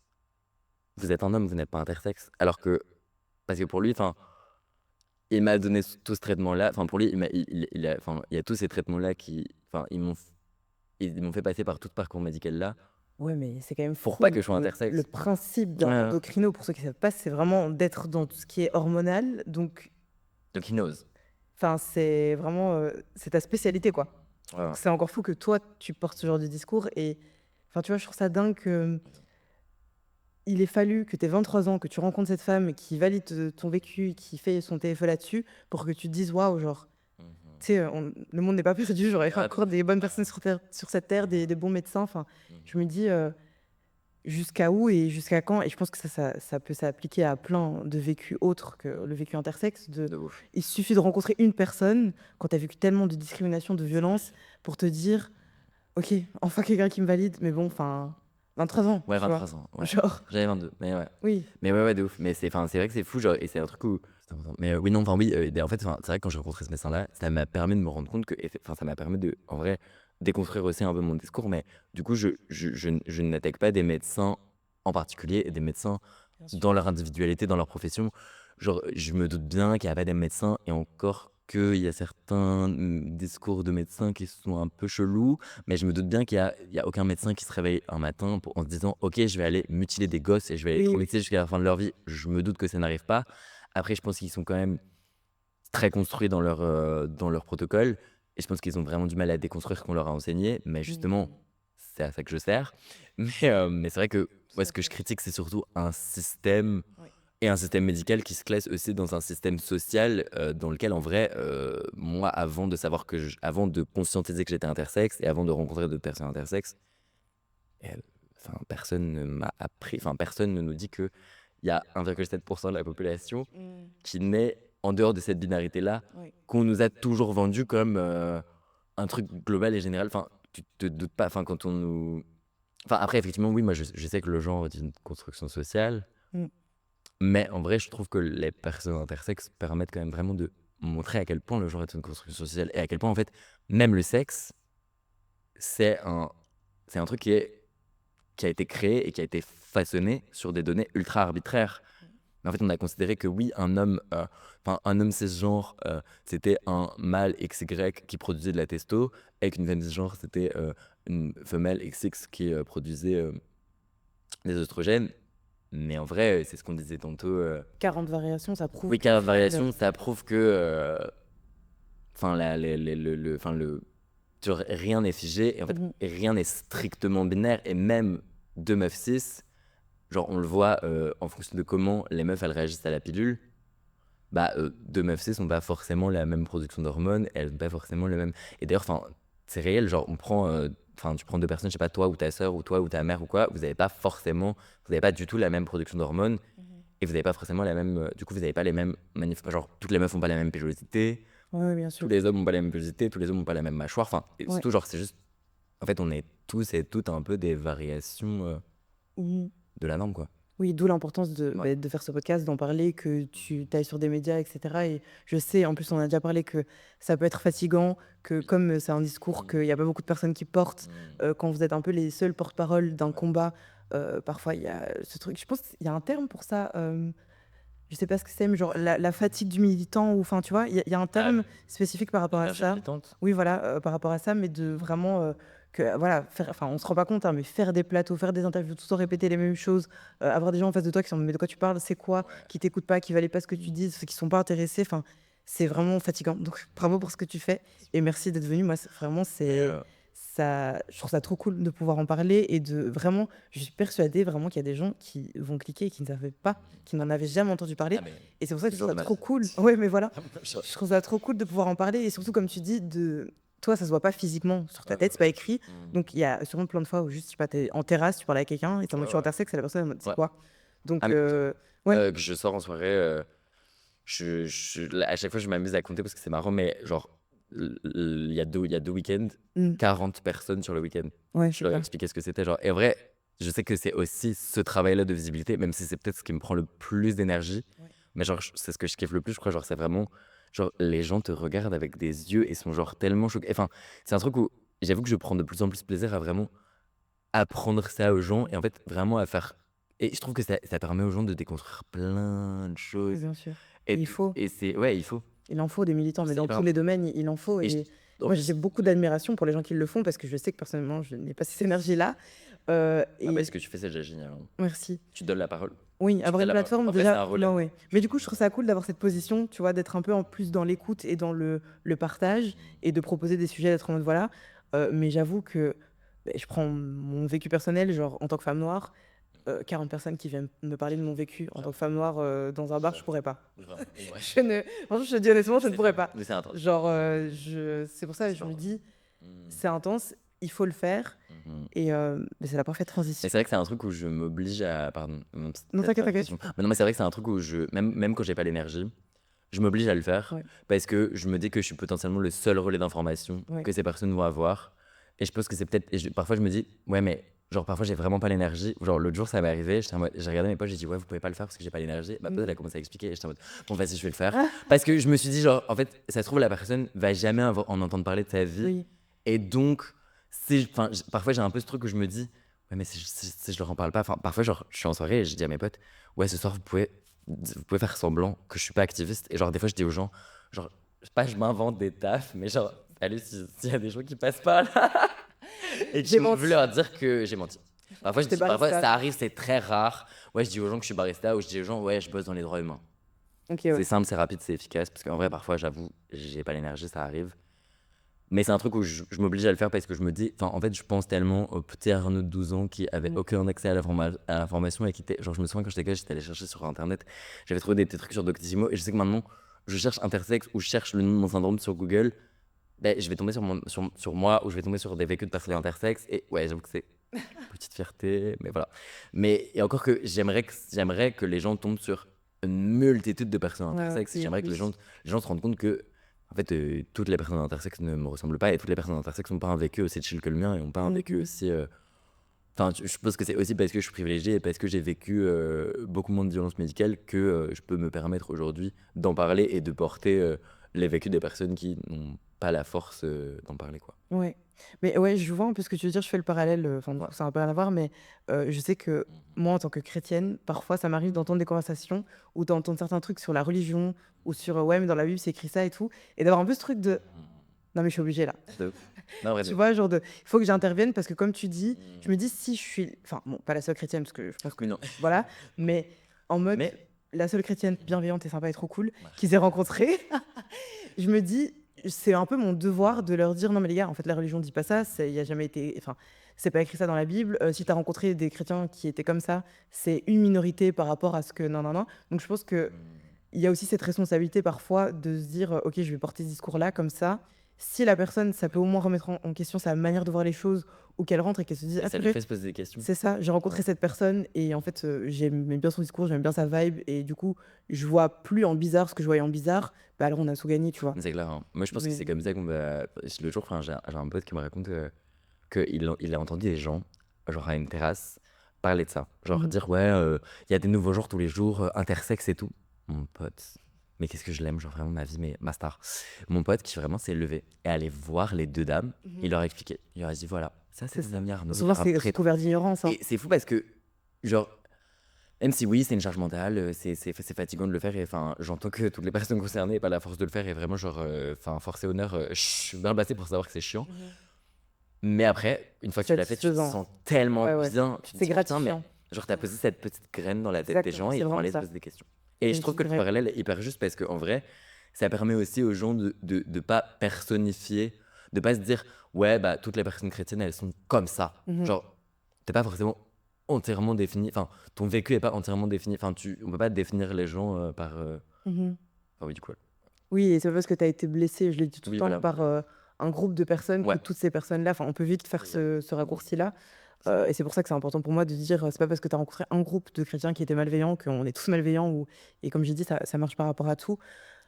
Vous êtes un homme, vous n'êtes pas intersexe». Alors que parce que pour lui, enfin, il m'a donné tout ce traitement-là, enfin, pour lui, il a enfin, il y a tous ces traitements-là qui enfin, ils m'ont fait passer par tout ce parcours médical-là Ouais, mais c'est quand même pour pas fou. que je sois Le intersexe. principe Ouais, d'un ouais. endocrino, pour ceux qui ne savent pas, c'est vraiment d'être dans tout ce qui est hormonal. Donc, Donc he knows. enfin, c'est vraiment, c'est ta spécialité, quoi. Ouais, ouais. Donc c'est encore fou que toi, tu portes ce genre de discours et enfin, tu vois, je trouve ça dingue que il ait fallu que tu aies 23 ans, que tu rencontres cette femme qui valide, ton vécu, qui fait son TFE là-dessus pour que tu te dises: «Waouh», genre, Mmh. tu sais, on le monde n'est pas perdu, genre, il y a Ah, encore des bonnes personnes sur cette terre, des bons médecins. Enfin, je mmh me dis, jusqu'à où et jusqu'à quand? Et je pense que ça peut s'appliquer à plein de vécus autres que le vécu intersexe. De ouf. Il suffit de rencontrer une personne, quand tu as vécu tellement de discrimination, de violence, pour te dire: «OK, enfin quelqu'un qui me valide», mais bon, enfin, 23 ans, Ouais, tu vois? 23 ans, ouais. Genre, J'avais 22, mais ouais. oui. Mais ouais, ouais, de ouf. Mais c'est enfin, c'est vrai que c'est fou, genre et c'est un truc où c'était important. Mais oui, non, enfin oui, et en fait, enfin, c'est vrai que quand j'ai rencontré ce médecin-là, ça m'a permis de me rendre compte que enfin, ça m'a permis de, en vrai, déconstruire aussi un peu mon discours. Mais du coup, je n'attaque pas des médecins en particulier et des médecins Bien sûr. dans leur individualité, dans leur profession. Genre, je me doute bien qu'il y a pas des médecins et encore qu'il y a certains, discours de médecins qui sont un peu chelous, mais je me doute bien qu'il y a aucun médecin qui se réveille un matin en se disant: «OK, je vais aller mutiler des gosses et je vais les Oui, oui. traumatiser jusqu'à la fin de leur vie». Je me doute que ça n'arrive pas. Après, je pense qu'ils sont quand même très construits dans leur protocole et je pense qu'ils ont vraiment du mal à déconstruire ce qu'on leur a enseigné, mais justement, Mmh. c'est à ça que je sers. Mais c'est vrai que moi, Tout ce à que je fait. critique, c'est surtout un système Oui. et un système médical qui se classe aussi dans un système social, dans lequel en vrai, moi avant de conscientiser que j'étais intersexe et avant de rencontrer d'autres personnes intersexes, enfin personne ne m'a appris, enfin personne ne nous dit qu'il y a 1,7 de la population Mmh. qui naît en dehors de cette binarité-là, Oui. qu'on nous a toujours vendu comme, un truc global et général. Enfin, tu te doutes pas, enfin quand on nous enfin après effectivement oui, moi je sais que le genre est une construction sociale. Mmh. Mais en vrai, je trouve que les personnes intersexes permettent quand même vraiment de montrer à quel point le genre est une construction sociale et à quel point, en fait, même le sexe, c'est un, c'est un truc qui a été créé et qui a été façonné sur des données ultra arbitraires. Mais en fait, on a considéré que oui, enfin, un homme cisgenre, c'était un mâle XY qui produisait de la testo, et qu'une femme cisgenre, c'était une femelle XX qui produisait des oestrogènes. Mais en vrai, c'est ce qu'on disait tantôt. 40 variations, ça prouve Oui, qu'au 40 final, variations, ça prouve que, enfin la le enfin le genre rien n'est figé et en fait, mmh rien n'est strictement binaire et même 2 meufs cis, genre on le voit, en fonction de comment les meufs elles réagissent à la pilule, bah, 2 meufs cis ont pas forcément la même production d'hormones, elles ont pas forcément le même et d'ailleurs, enfin, c'est réel, genre on prend, enfin tu prends 2 personnes, je sais pas, toi ou ta sœur ou toi ou ta mère ou quoi, vous avez pas du tout la même production d'hormones Mmh. et vous avez pas forcément la même, du coup vous avez pas les mêmes genre toutes les meufs ont pas la même pilosité. Ouais, ouais, bien Tous sûr. les hommes ont pas la même pilosité, tous les hommes ont pas la même mâchoire, enfin et Ouais. surtout genre c'est juste en fait on est tous et toutes un peu des variations, Mmh. de la norme quoi. Oui, d'où l'importance Ouais. de faire ce podcast, d'en parler, que tu ailles sur des médias et cetera. Et je sais, en plus, on a déjà parlé, que ça peut être fatigant, que Oui. comme, c'est un discours Mmh. qu'il y a pas beaucoup de personnes qui portent, Mmh. quand vous êtes un peu les seuls porte-parole d'un Ouais. combat, parfois il y a ce truc, je pense qu'il y a un terme pour ça, je sais pas ce que c'est, mais genre la fatigue du militant, ou enfin, tu vois? Il y a un Ah, terme spécifique par rapport à l'énergie ça. militante? Oui, voilà, par rapport à ça, mais de vraiment, que voilà, faire, enfin, on se rend pas compte, hein, mais faire des plateaux, faire des interviews, tout le temps répéter les mêmes choses, avoir des gens en face de toi qui sont: «Mais de quoi tu parles? C'est quoi?» Ouais. Qui t'écoutent pas, qui valaient pas ce que tu dises, qui sont pas intéressés, enfin, c'est vraiment fatigant. Donc bravo pour ce que tu fais et merci d'être venu. Moi, c'est vraiment, Mais, ça, je trouve ça trop cool de pouvoir en parler et de vraiment, je suis persuadée vraiment qu'il y a des gens qui vont cliquer et qui ne savaient pas, qui n'en avaient jamais entendu parler, ah mais et c'est pour ça que je toujours trouve de ça ma trop vie. cool. Ouais, mais voilà, Ouais, je trouve ça trop cool de pouvoir en parler et surtout, comme tu dis, de toi, ça se voit pas physiquement sur ta ouais, tête, c'est ouais. pas écrit. Mmh. Donc il y a sûrement plein de fois où juste, je sais pas, tu en terrasse, tu parles avec quelqu'un et tu en Ouais, mode: «Je suis ouais. intersexe», et la personne est en mode: «C'est Ouais. quoi?» Ah Donc mais ouais. que je sors en soirée, à chaque fois je m'amuse à compter parce que c'est marrant, mais genre il y a 2 week-ends, Mmh. 40 personnes sur le week-end. Ouais, Je c'est leur ai clair. expliqué ce que c'était genre et en vrai, je sais que c'est aussi ce travail-là de visibilité, même si c'est peut-être ce qui me prend le plus d'énergie, Ouais. mais genre, c'est ce que je kiffe le plus, je crois, genre, c'est vraiment, genre, les gens te regardent avec des yeux et sont, genre, tellement choqués. Enfin, c'est un truc où j'avoue que je prends de plus en plus plaisir à vraiment apprendre ça aux gens et en fait, vraiment à faire et je trouve que ça permet aux gens de déconstruire plein de Oui, choses bien sûr. et Et il de faut. et c'est ouais, il faut. Il en faut des militants, mais C'est dans tous hyper les domaines, il en faut et je et en moi, j'ai plus beaucoup d'admiration pour les gens qui le font parce que je sais que personnellement, je n'ai pas cette énergie-là, ah bah, ce et que tu fais, c'est déjà génial, hein. merci. Tu donnes la parole. Oui, Tu avoir donnes une la parole. plateforme En fait, c'est déjà, un relais. non, ouais. Mais du coup, je trouve ça cool d'avoir cette position, tu vois, d'être un peu en plus dans l'écoute et dans le partage Mmh. et de proposer des sujets, d'être en mode voilà, mais j'avoue que, beh, je prends mon vécu personnel, genre en tant que femme noire, 40 personnes qui viennent me parler de mon vécu en tant Grave, que femme noire, dans un bar, je grave, pourrais pas. grave et ouais, Je ne Franchement, je te dis honnêtement, je ne c'est pourrais vrai, pas. mais c'est intense. Genre, je c'est pour ça C'est que je super me intense. dis: Mmh. «C'est intense, il faut le faire» Mmh. et beh, c'est la parfaite Mais transition. c'est vrai que c'est un truc où je m'oblige à pardon, Non, peut-être t'inquiète, faire t'inquiète. attention. Mais non, mais c'est vrai que c'est un truc où même quand j'ai pas l'énergie, je m'oblige à le faire Ouais, parce que je me dis que je suis potentiellement le seul relais d'information ouais. que ces personnes vont avoir et je pense que c'est peut-être et parfois je me dis: «Ouais, mais genre parfois j'ai vraiment pas l'énergie». Genre l'autre jour ça m'est arrivé, j'étais en mode j'ai regardé mes potes, j'ai dit: «Ouais, vous pouvez pas le faire parce que j'ai pas l'énergie». Ma pote elle Mmh. a commencé à expliquer et j'étais en mode: «Bon vas-y, je vais le faire». Ah! Parce que je me suis dit genre en fait, ça se trouve la personne va jamais en entendre parler de sa vie Oui. et donc si enfin, parfois j'ai un peu ce truc où je me dis: «Ouais, mais si je leur en parle pas», enfin parfois genre je suis en soirée et je dis à mes potes: «Ouais, ce soir vous pouvez faire semblant que je suis pas activiste» et genre des fois je dis aux gens, genre, je sais pas, je m'invente des tafs, mais genre, allez, s'il y a des gens qui passent par là et qui J'ai ont vu menti. leur dire que j'ai menti. Parfois, J'étais parfois barista. ça arrive, c'est très rare. Ouais, je dis aux gens que je suis barista ou je dis aux gens: «Ouais, je bosse dans les droits humains». OK, C'est ouais. simple, c'est rapide, c'est efficace parce qu'en vrai, Mmh. parfois, j'avoue, j'ai pas l'énergie, ça arrive. Mais c'est un truc où je m'oblige à le faire parce que je me dis enfin, en fait, je pense tellement au petit Arnaud de 12 ans qui avait Mmh. aucun accès à l'information et qui était genre, je me souviens quand j'étais gosse, j'étais allé chercher sur internet, j'avais trouvé des petits trucs sur Doctissimo et je sais que maintenant, je cherche intersexe ou je cherche le nom de mon syndrome sur Google, beh, je vais tomber sur moi ou je vais tomber sur des vécus de personnes intersexes et ouais, j'avoue que c'est petite fierté, mais voilà. Mais et encore que j'aimerais que les gens tombent sur une multitude de personnes Ouais, ouais, intersexes. oui, J'aimerais que oui. les gens se rendent compte que, en fait, toutes les personnes intersexes ne me ressemblent pas et toutes les personnes intersexes n'ont pas un vécu aussi chill que le mien et n'ont pas un Mmh vécu mh. aussi, enfin, je pense que c'est aussi parce que je suis privilégié et parce que j'ai vécu, beaucoup moins de violences médicales que, je peux me permettre aujourd'hui d'en parler et de porter, les vécus des personnes qui n'ont pas la force, d'en parler, quoi. Ouais. Mais ouais, je vois un peu ce que tu veux dire, je fais le parallèle, enfin, du Ouais. coup, ça n'a un peu rien à voir, mais je sais que Mmh. moi, en tant que chrétienne, parfois, ça m'arrive d'entendre des conversations ou d'entendre certains trucs sur la religion ou sur, «Ouais, mais dans la Bible, c'est écrit ça et tout» et d'avoir un peu ce truc de: Mmh. «Non, mais je suis obligée là». De ouf. Non, en vrai, de Tu ouf. vois? Genre de il faut que j'intervienne parce que comme tu dis, je Mmh. me dis si je suis enfin, bon, pas la seule chrétienne parce que je pense que Oui, non. voilà, mais en mode Mais la seule chrétienne mmh, bienveillante et sympa et trop cool qu'ils merci. aient rencontrée. Je me dis, c'est un peu mon devoir de leur dire: «Non mais les gars, en fait, la religion dit pas ça, c'est il y a jamais été enfin, c'est pas écrit ça dans la Bible, si tu as rencontré des chrétiens qui étaient comme ça, c'est une minorité par rapport à ce que non, non, non». Donc je pense qu'il Mmh. y a aussi cette responsabilité parfois de se dire: «OK, je vais porter ce discours-là comme ça». Si la personne, ça peut au moins remettre en question sa manière de voir les choses ou qu'elle rentre et qu'elle se dise: Et «Ah ça lui purée, fait se poser des questions. c'est ça, j'ai Ouais. rencontré cette personne et en fait, j'aimais bien son discours, j'aime bien sa vibe et du coup, je vois plus en bizarre ce que je voyais en bizarre». Bah, alors on a tout gagné, tu vois? Mais c'est clair, hein. Moi, je pense que c'est Mais comme ça qu'on va le jour, enfin, j'ai un pote qui me raconte, qu'il a entendu des gens, genre à une terrasse, parler de ça. Genre mmh dire: «Ouais, il y a des nouveaux genres tous les jours, intersexes et tout». Mon pote, mais qu'est-ce que je l'aime, genre vraiment ma vie, mais ma star. Mon pote qui vraiment s'est levé et allé voir les 2 dames, mh. il leur a expliqué. Il leur a dit: «Voilà, ça c'est C'est ton ça. ami Arnaud, il Souvent, est un c'est sous traître». couvert d'ignorance, hein. Et c'est fou parce que, genre, même si oui, c'est une charge mentale, c'est fatigant de le faire et enfin, j'entends que toutes les personnes concernées aient pas la force de le faire et vraiment genre, enfin, force et honneur, je suis bien placé pour savoir que c'est chiant. Mmh. Mais après, une fois que tu l'as fait, tu te Satisfaisant. sens tellement Ouais, ouais. bien, tu te C'est dis: «Putain, mais gratifiant. genre tu as Mmh. posé cette petite graine dans la tête des Exactement, gens et c'est ils vont vraiment aller se ça. poser des questions». Et C'est je une trouve petite que le graine. parallèle est hyper juste parce qu'en vrai, ça permet aussi aux gens de pas personnifier, de pas se dire: «Ouais, bah, toutes les personnes chrétiennes, elles sont comme ça». Mmh. Genre, tu pas forcément entièrement défini, enfin, ton vécu est pas entièrement défini, enfin, on peut pas définir les gens, par, Mmh. enfin, oui, du coup, ouais. Oui et c'est pas parce que tu as été blessé, je le dis tout le Oui, temps, voilà. par, un groupe de personnes que Ouais, toutes ces personnes-là enfin, on peut vite faire oui, voilà. ce Mmh. raccourci-là, C'est vrai. et c'est pour ça que c'est important pour moi de dire, c'est pas parce que tu as rencontré un groupe de chrétiens qui étaient malveillants qu'on est tous malveillants ou et comme j'ai dit, ça marche par rapport à tout.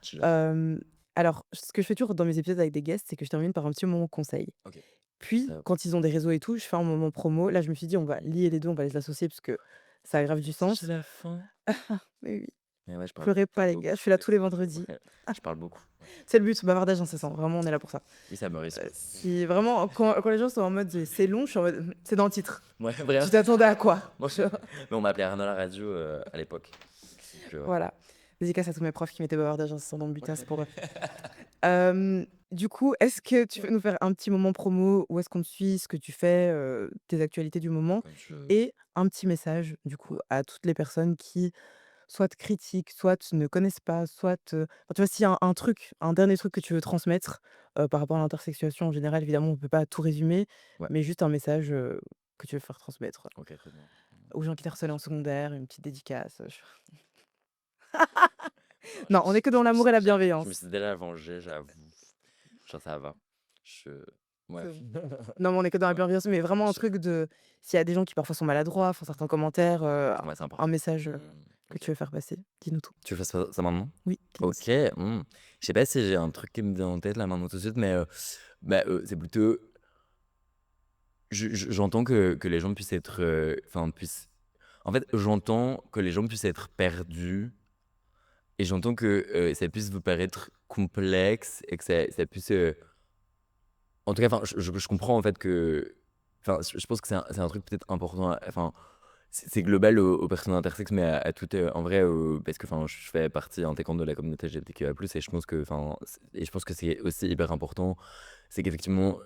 Je suis d'accord. Hem, alors ce que je fais toujours dans mes épisodes avec des guests, c'est que je termine par un petit moment conseil. OK. Puis Top. quand ils ont des réseaux et tout, je fais un moment promo. Là, je me suis dit: «On va lier les 2, on va les associer parce que ça a grave du C'est sens». la fin. Mais oui, Mais ouais, je parle pleurez pas les beaucoup. gars, je suis là tous les vendredis. Ouais, je parle beaucoup. Ouais. C'est le but, bavardage incessant, vraiment on est là pour ça. Oui, ça me risque. Si vraiment quand les gens sont en mode: «C'est long», je suis en mode: C'est dans le titre. Ouais, vraiment. Tu t'attendais à quoi?» Moi, Tu vois? mais on m'appelait Arnaud la radio à l'époque. Donc, ouais. Voilà. Dédicace à tous mes profs qui mettaient bavardage incessant dans le Ouais. butin, pour eux. Du coup, est-ce que tu peux nous faire un petit moment promo? Où est-ce qu'on te suit? Ce que tu fais, tes actualités du moment? Comme tu veux. Et un petit message, du coup, à toutes les personnes qui soit te critiquent, soit ne connaissent pas, soit enfin, tu vois, s'il y a un truc, un dernier truc que tu veux transmettre, par rapport à l'intersexuation en général, évidemment, on peut pas tout résumer, Ouais, mais juste un message, que tu veux faire transmettre, ok, très bien. aux gens qui t'harcèlent en secondaire, une petite dédicace, Non, non, on est que dans l'amour et la je me bienveillance. suis déjà vengé, j'avoue. Genre, ça va. Je... Ouais. C'est bon. Non, mais on est que dans la Ouais. bienveillance, mais vraiment un Je- truc de s'il y a des gens qui parfois sont maladroits, font certains commentaires, Ouais, c'est un important. message, que Ok. tu veux faire passer, dis-nous tout. Tu veux faire ça maintenant? Oui, dis-nous Ok. aussi. Je sais pas si j'ai un truc qui me vient en tête là maintenant tout de suite, mais c'est plutôt. J'entends que les gens puissent être. Enfin, puissent. En fait, j'entends que les gens puissent être perdus et j'entends que ça puisse vous paraître complexe et que ça puisse. En tout cas, enfin, je comprends en fait que. Enfin, je pense que c'est un truc peut-être important. Enfin, c'est global aux personnes intersexes, mais à toutes. En vrai, parce que enfin, je fais partie intégrante de la communauté LGBTQIA+, et je pense que. Enfin, et je pense que c'est aussi hyper important. C'est qu'effectivement.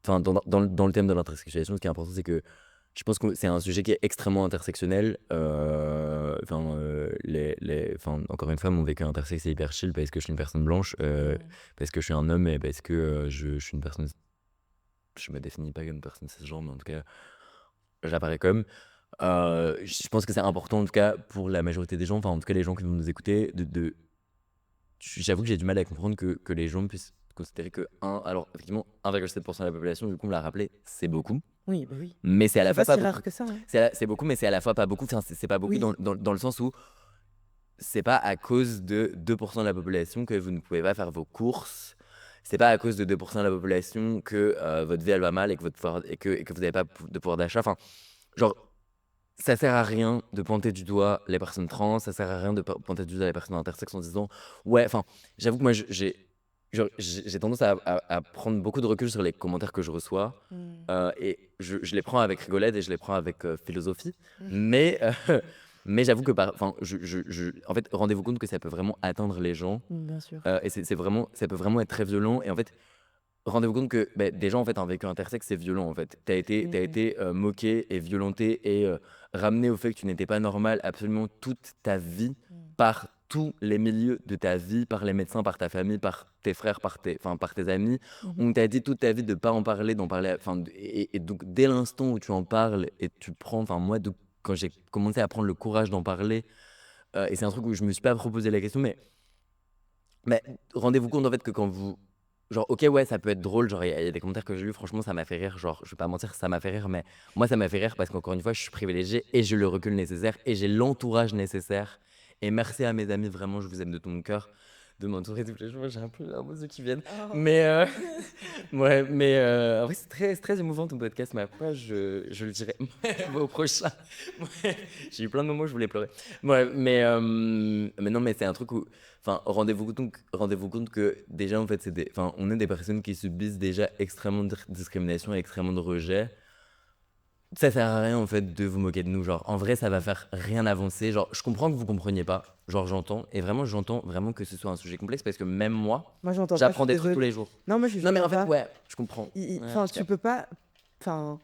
Enfin, dans le thème de l'intersexualisation, ce qui est important, c'est que je pense que c'est un sujet qui est extrêmement intersectionnel. Enfin, enfin, encore une fois, mon vécu intersexe est hyper chill parce que je suis une personne blanche, parce que je suis un homme et parce que je suis une personne. Je me définis pas comme une personne cisgenre, mais en tout cas, j'apparais comme. Je pense que c'est important, en tout cas, pour la majorité des gens, enfin, en tout cas, les gens qui vont nous écouter, j'avoue que j'ai du mal à comprendre que les gens puissent considérer que alors effectivement 1,7% de la population, du coup on me l'a rappelé, c'est beaucoup, Oui, bah, oui. mais c'est à la C'est fois pas pas si rare beaucoup. que ça, hein. C'est beaucoup, mais c'est à la fois pas beaucoup. Enfin, c'est pas beaucoup Oui. dans le sens où c'est pas à cause de 2% de la population que vous ne pouvez pas faire vos courses. C'est pas à cause de 2% de la population que votre vie elle va mal et que, et que vous n'avez pas de pouvoir d'achat. Enfin, genre, ça sert à rien de pointer du doigt les personnes trans, ça sert à rien de pointer du doigt les personnes intersexes en disant ouais, enfin, j'avoue que moi j'ai tendance à prendre beaucoup de recul sur les commentaires que je reçois Mmh. et je les prends avec rigolade et je les prends avec philosophie, Mmh. mais mais j'avoue que enfin, en fait, rendez-vous compte que ça peut vraiment atteindre les gens Bien sûr. et c'est vraiment, ça peut vraiment être très violent et en fait, rendez-vous compte que déjà, en fait, un vécu intersexe, c'est violent, en fait. T'as Mmh. été moqué et violenté et ramené au fait que tu n'étais pas normal absolument toute ta vie Mmh. par tous les milieux de ta vie, par les médecins, par ta famille, par tes frères, enfin, par tes amis. Mmh. On t'a dit toute ta vie de pas en parler, d'en parler. Enfin, et donc, dès l'instant où tu en parles et tu prends. Enfin, moi, quand j'ai commencé à prendre le courage d'en parler, et c'est un truc où je me suis pas proposé la question, mais rendez-vous compte en fait que quand vous. Genre, ok, ouais, ça peut être drôle. Genre, il y a des commentaires que j'ai lus, franchement, ça m'a fait rire. Genre, je vais pas mentir, ça m'a fait rire, mais moi, ça m'a fait rire parce qu'encore une fois, je suis privilégié et j'ai le recul nécessaire et j'ai l'entourage nécessaire. Et merci à mes amis, vraiment, je vous aime de tout mon cœur de m'entourer tous les jours. J'ai un peu les larmes aux yeux qui viennent. Oh. Mais, ouais, mais en vrai, c'est très émouvant ton podcast, mais après, je le dirai au prochain. Ouais, j'ai eu plein de moments où je voulais pleurer. Ouais, mais non, mais c'est un truc où. Enfin, rendez-vous compte que déjà, en fait, enfin, on est des personnes qui subissent déjà extrêmement de discrimination et extrêmement de rejet. Ça sert à rien, en fait, de vous moquer de nous. Genre, en vrai, ça va faire rien avancer. Genre, je comprends que vous compreniez pas. Genre, j'entends. Et vraiment, j'entends vraiment que ce soit un sujet complexe parce que même moi, Moi, j'entends pas, je j'apprends suis des trucs tous désolée. les jours. Non, moi, je Non, mais en j'entends fait, pas. ouais, je comprends. I Ouais, Enfin, je tu capte. peux pas enfin,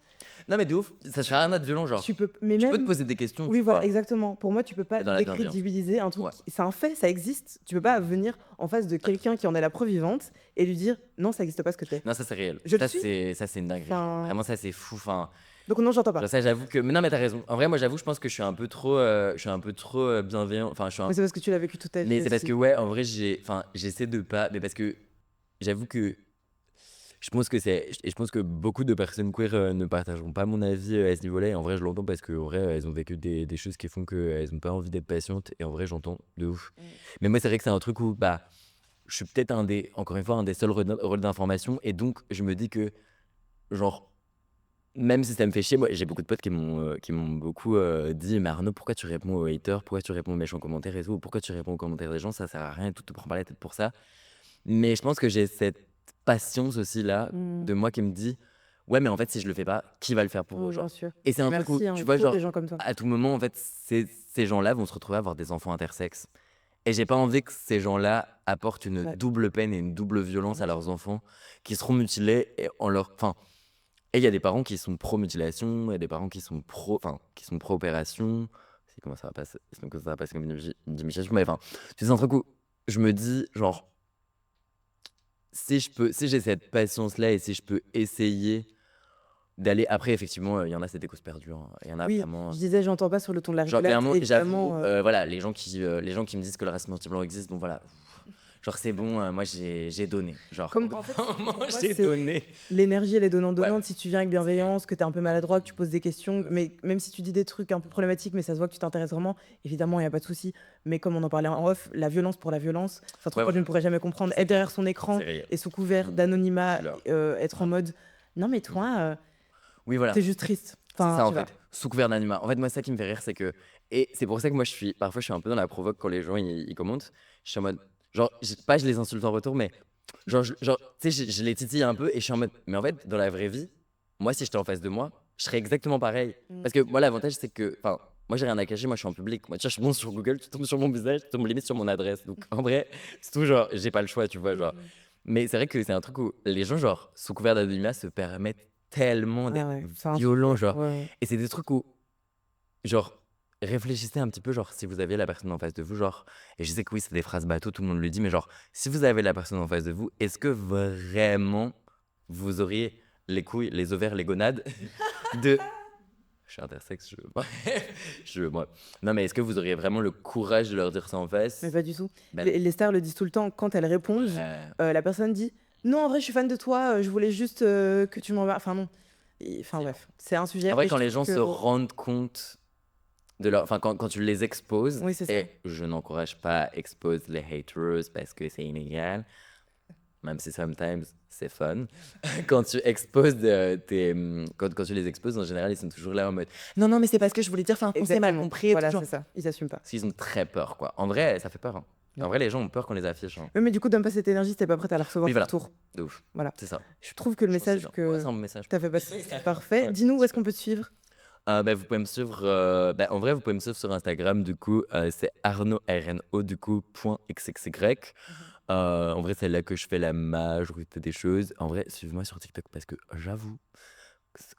Non, mais de ouf, ça sert à rien d'être violent, genre. tu peux mais Tu peux te même poser des questions, oui, tu voilà, vois. exactement. Pour moi, tu peux pas Et dans la bienveillance. décrédibiliser un truc Ouais. c'est un fait, ça existe. Tu peux pas venir en face de quelqu'un qui en est la preuve vivante et lui dire: «Non, ça existe pas ce que tu es». Non, ça, c'est réel. Je te suis. Ça, c'est une dinguerie. Genre. Enfin, Vraiment, ça, c'est fou. Enfin. donc non, j'entends Genre pas. ça, j'avoue que. Mais non, mais t'as raison. En vrai, moi, j'avoue, je pense que je suis un peu trop bienveillant. Enfin, Mais c'est parce que tu l'as vécu toute ta Mais vie c'est parce que, aussi. ouais, en vrai, enfin, j'essaie de pas. Mais parce que j'avoue que je pense que beaucoup de personnes queer ne partageront pas mon avis à ce niveau-là. Et en vrai, je l'entends parce qu'en vrai, elles ont vécu des choses qui font qu'elles n'ont pas envie d'être patientes. Et en vrai, j'entends de ouf. Mmh. Mais moi, c'est vrai que c'est un truc où, je suis peut-être encore une fois, un des seuls rôles d'information. Et donc, je me dis que genre, même si ça me fait chier, moi, j'ai beaucoup de potes qui m'ont beaucoup dit: «Mais Arnaud, pourquoi tu réponds aux haters? Pourquoi tu réponds aux méchants commentaires et tout? Pourquoi tu réponds aux commentaires des gens? Ça sert à rien et tout, te prends pas la tête pour ça». Mais je pense que j'ai cette patience aussi là, Mmh. de moi qui me dit: «Ouais, mais en fait, si je le fais pas, qui va le faire pour eux?» Oui, bien genre. sûr. Et c'est un truc où, Merci, hein, tu il vois, faut des genre, gens comme toi. à tout moment, en fait, ces gens-là vont se retrouver à avoir des enfants intersexes. Et j'ai pas envie que ces gens-là apportent une Ouais, double peine et une double violence bien à sûr. leurs enfants qui seront mutilés et en leur enfin, et il y a des parents qui sont pro-mutilation, il y a des parents qui sont qui sont pro-opération. C'est comment ça va passer sinon que ça va passer comme une mutilation, mais enfin, c'est un truc où je me dis genre: si j'ai cette patience-là et si je peux essayer d'aller après effectivement, il y en a, c'est des causes perdues, hein. Il y en a Oui, vraiment, je disais, j'entends pas sur le ton de la genre rigolade, clairement, j'avoue, évidemment, voilà, les gens qui me disent que le racisme anti-blanc existe, bon voilà, genre c'est bon, moi j'ai donné. Genre au comme bout en fait, d'un moment, pour moi, j'ai c'est donné. l'énergie, elle est Ouais, donnant-donnante. Si tu viens avec bienveillance, que tu es un peu maladroit, que tu poses des questions, mais même si tu dis des trucs un peu problématiques, mais ça se voit que tu t'intéresses vraiment, évidemment, il y a pas de souci. Mais comme on en parlait en off, la violence pour la violence, c'est un truc ouais, que je voilà, ne pourrais jamais comprendre. Être derrière son écran c'est réel. et sous couvert Je d'anonymat, suis là. être en Ouais. mode: «Non mais Mmh. toi, Oui, tu voilà, juste triste». c'est Enfin, ça je en sais pas. fait, sous couvert d'anonymat. En fait, moi, ça qui me fait rire, c'est que et c'est pour ça que moi je suis un peu dans la provoque quand les gens ils commentent. Je suis en mode genre, je les insulte en retour, mais genre, tu sais, je les titille un peu et je suis en mode mais en fait, dans la vraie vie, moi, si j'étais en face de moi, je serais exactement pareil. Mmh. Parce que moi, l'avantage, c'est que enfin, moi, j'ai rien à cacher, moi, je suis en public. Moi, tu vois, je monte sur Google, tu tombes sur mon visage, tu tombes limite sur mon adresse. Donc en vrai, c'est tout genre, j'ai pas le choix, tu vois, genre. Mmh. Mais c'est vrai que c'est un truc où les gens, genre, sous couvert d'anonymat, se permettent tellement Ah d'être ouais, c'est un violents, sujet. genre. Ouais, ouais. Et c'est des trucs où, genre, réfléchissez un petit peu, genre, si vous aviez la personne en face de vous, genre, et je sais que oui, c'est des phrases bateau, tout le monde le dit, mais genre, si vous avez la personne en face de vous, est-ce que vraiment vous auriez les couilles, les ovaires, les gonades de. Je suis intersexe, moi. Non, mais est-ce que vous auriez vraiment le courage de leur dire ça en Mais face? pas du tout. Ben non. Les stars le disent tout le temps, quand elles répondent, Ouais. la personne dit: «Non, en vrai, je suis fan de toi, je voulais juste, que tu m'envoies», enfin non, et enfin bref, c'est un En sujet vrai, et je quand les trouve gens se que rendent compte de leur enfin, quand tu les exposes oui, c'est ça. et je n'encourage pas à expose les haters parce que c'est illégal, même si sometimes c'est fun. Quand tu exposes, quand tu les exposes, en général, ils sont toujours là en mode: «Non, non, mais c'est parce que je voulais dire, enfin, on s'est mal Exactement, compris et tout», voilà, genre. c'est ça, ils assument pas. Parce qu'ils ont très peur, quoi. En vrai, ça fait peur, hein. Ouais. En vrai, les gens ont peur qu'on les affiche, hein. Oui, mais du coup, donne pas cette énergie si tu pas prête à la recevoir Oui, en voilà, retour. de ouf. Voilà. C'est ça. Je trouve que le Je pense que c'est message bien. Ouais, que c'est un bon message. tu as fait passer, c'est parfait. Ouais, Dis-nous où est-ce qu'on super. peut te suivre? Bah, vous pouvez me suivre, en vrai, vous pouvez me suivre sur Instagram, du coup, c'est Arnaud, RNO, du coup, .xxy. Mmh. En vrai, c'est là que je fais la majorité des choses. En vrai, suivez-moi sur TikTok parce que j'avoue,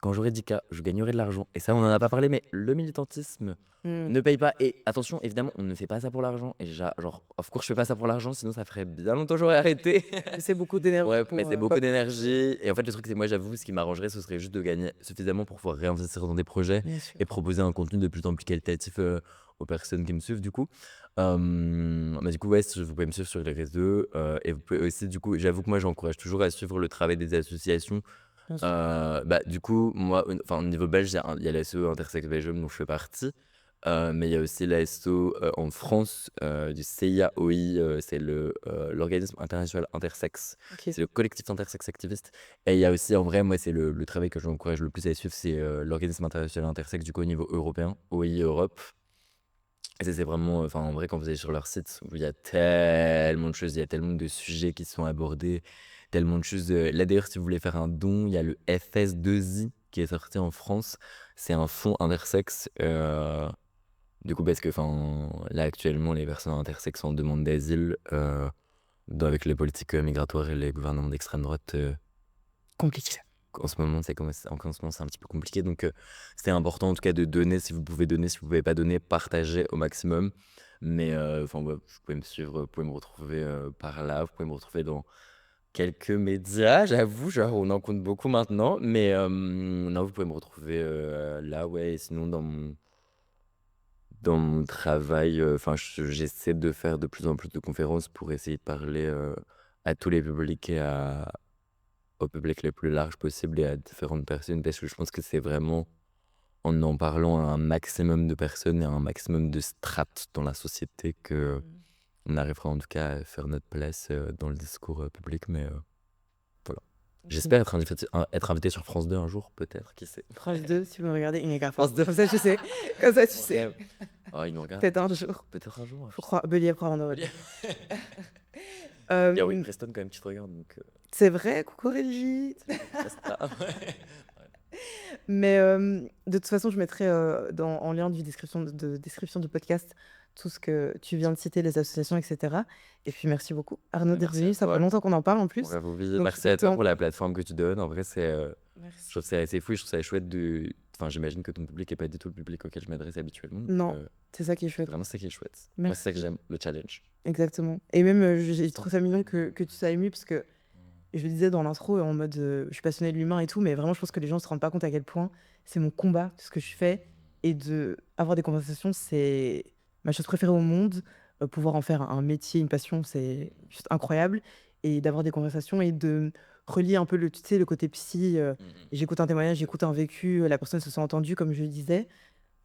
quand j'aurai 10 K, je gagnerai de l'argent. Et ça, on en a pas parlé, mais le militantisme Mmh. ne paye pas. Et attention, évidemment, on ne fait pas ça pour l'argent. Et genre, of course, je fais pas ça pour l'argent, sinon ça ferait bien longtemps que j'aurais arrêté. C'est beaucoup d'énergie Ouais, mais pour, c'est pas beaucoup beaucoup. d'énergie. Et en fait, le truc, c'est que moi, j'avoue, ce qui m'arrangerait, ce serait juste de gagner suffisamment pour pouvoir réinvestir dans des projets Bien et sûr. proposer un contenu de plus en plus qualitatif aux personnes qui me suivent, du coup. Bah, du coup, ouais, vous pouvez me suivre sur les réseaux. Et vous pouvez aussi, du coup, j'avoue que moi, j'encourage toujours à suivre le travail des associations. Bien sûr. Bah, du coup, moi, enfin, au niveau belge, il y a l'ASO Intersex Belgium dont je fais partie. Mais il y a aussi l'ASO en France du CIAOI, c'est l'organisme international intersexe. OK. C'est le collectif intersexe activiste. Et il y a aussi, en vrai, moi, c'est le travail que j'encourage le plus à suivre, c'est l'organisme international intersexe, du coup, au niveau européen, OI Europe. Et ça, c'est vraiment, enfin, en vrai, quand vous allez sur leur site, où il y a tellement de choses, il y a tellement de sujets qui sont abordés, tellement de choses. Là, d'ailleurs, si vous voulez faire un don, il y a le FS2I qui est sorti en France. C'est un fonds intersexe. Du coup, parce que, enfin, là, actuellement, les personnes intersexes en demande d'asile, avec les politiques migratoires et les gouvernements d'extrême droite, Compliqué. en ce moment, en ce moment, c'est un petit peu compliqué. Donc, c'est important, en tout cas, de donner si vous pouvez donner. Si vous pouvez pas donner, partagez au maximum. Mais, enfin, ouais, vous pouvez me suivre, vous pouvez me retrouver par là. Vous pouvez me retrouver dans quelques médias, j'avoue. Genre, on en compte beaucoup maintenant. Mais, non, vous pouvez me retrouver là, ouais. Et sinon, dans mon travail, enfin, j'essaie de faire de plus en plus de conférences pour essayer de parler à tous les publics et au public le plus large possible et à différentes personnes parce que je pense que c'est vraiment en parlant à un maximum de personnes et à un maximum de strates dans la société que Mmh. on arrivera en tout cas à faire notre place dans le discours public. Mais voilà. OK. J'espère être invité sur France 2 un jour, peut-être, qui sait? France 2, si vous me regardez, Inégal France France 2, comme ça, je sais. Comme ça, tu mon sais. rêve. Oh, ils nous regardent? Peut-être un jour. Peut-être un jour, Faut je sais croire. Bellier croire en Aurélie. Il y a Whitney Hem, Preston quand même qui te regarde, donc c'est vrai, coucou Aurélie. c'est vrai, Resta ouais. Mais de toute façon, je mettrai, en lien du description du podcast tout ce que tu viens de citer, les associations et cetera. Et puis merci beaucoup Arnaud Bah, d'être merci à venu, ça fait toi. longtemps qu'on en parle en Mon plus. rêve oublié. Donc je suis Merci à toi content. pour la plateforme que tu donnes. En vrai, je trouve Merci. ça assez fou et je trouve ça chouette de enfin, j'imagine que ton public est pas du tout le public auquel je m'adresse habituellement, donc Non, c'est ça qui est chouette. vraiment, c'est ça qui est chouette. Moi, c'est ça que Merci. j'aime, le challenge. Exactement. Et même, j'ai trouvé ça mignon que tu sois ému parce que je le disais dans l'intro, en mode, je suis passionnée de l'humain et tout, mais vraiment je pense que les gens se rendent pas compte à quel point c'est mon combat, ce que je fais et d'avoir des conversations, c'est ma chose préférée au monde. Pouvoir en faire un métier, une passion, c'est juste incroyable et d'avoir des conversations et de relier un peu le tu sais, le côté psy, Mmh mh. j'écoute un témoignage, j'écoute un vécu, la personne se sent entendue comme je le disais,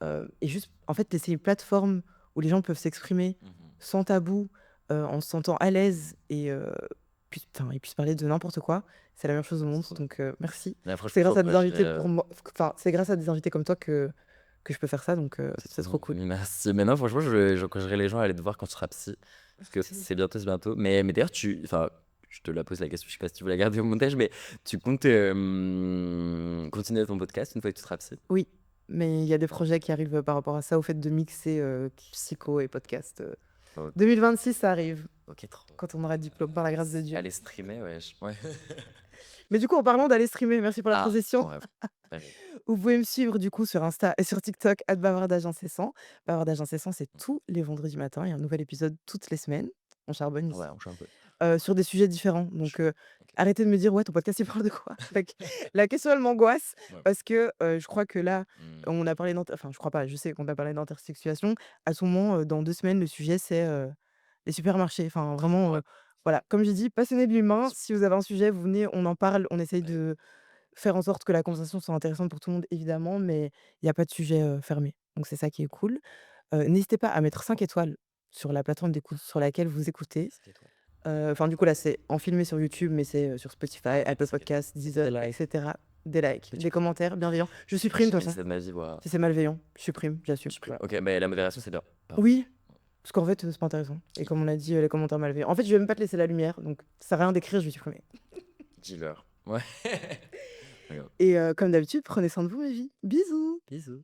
et juste en fait laisser une plateforme où les gens peuvent s'exprimer Mmh mh. sans tabou, en se sentant à l'aise et ils puissent parler de n'importe quoi. C'est la meilleure chose au monde, C'est ça. donc merci. Là, C'est franchement, grâce à des j'encouragerais, invités pour moi enfin, c'est grâce à des invités comme toi que je peux faire ça, donc c'est c'est trop trop bien. cool. Merci. Mais non, franchement, j'encouragerais les gens à aller te voir quand tu seras psy, parce que Merci. c'est bientôt, c'est bientôt. Mais d'ailleurs, enfin, je te la pose la question, je sais pas si tu veux la garder au montage, mais tu comptes, continuer ton podcast une fois que tu seras psy? Oui, mais il y a des projets qui arrivent, par rapport à ça, au fait de mixer, psycho et podcast, O 2026 ça arrive, OK, trop quand on aura le diplôme, par la grâce de Dieu. aller streamer, wesh. Ouais. Mais du coup, en parlant d'aller streamer, merci pour la Ah, transition. mon rêve. Pareil. Vous pouvez me suivre du coup sur Insta et sur TikTok @bavardageincessant. Bavardage incessant, c'est tous les vendredis matins. Il y a un nouvel épisode toutes les semaines. On charbonne Ouais, ici. on joue un peu. Sur des sujets différents. Donc, Chaud. OK. arrêtez de me dire: «Ouais, ton podcast, il parle de quoi?» La question, elle m'angoisse Ouais. parce que, je crois que là, Mmh. on a parlé enfin, je crois pas, je sais qu'on a parlé d'intersexuation. À tout moment, dans 2 semaines, le sujet, c'est, les supermarchés. Enfin, vraiment, Ouais. voilà. Comme j'ai dit, passionné de l'humain, Su si vous avez un sujet, vous venez, on en parle, on essaye ouais. de faire en sorte que la conversation soit intéressante pour tout le monde, évidemment, mais il y a pas de sujet, fermé. Donc c'est ça qui est cool. N'hésitez pas à mettre 5 étoiles sur la plateforme d'écoute sur laquelle vous écoutez. 5 étoiles. Enfin, du coup, là, c'est en filmé sur YouTube, mais c'est, sur Spotify, Ouais, Apple 5 étoiles. Podcasts, Mettez des Deezer et likes. cetera. Des likes, Petit des pouce. commentaires bienveillants. Je J'ai supprime de toute jamais dit façon. ça de ma vie, waouh. Si c'est malveillant, je supprime, j'assume, Je prie. voilà. OK, mais la modération, c'est bien. Pardon. Oui, parce qu'en fait, c'est pas intéressant et comme on a dit, les commentaires malveillants en fait, je vais même pas te laisser la lumière, donc ça sert à rien d'écrire, je vais supprimer Dealer. Ouais. Regarde. et comme d'habitude, prenez soin de vous, mes vies. Bisous. Bisous.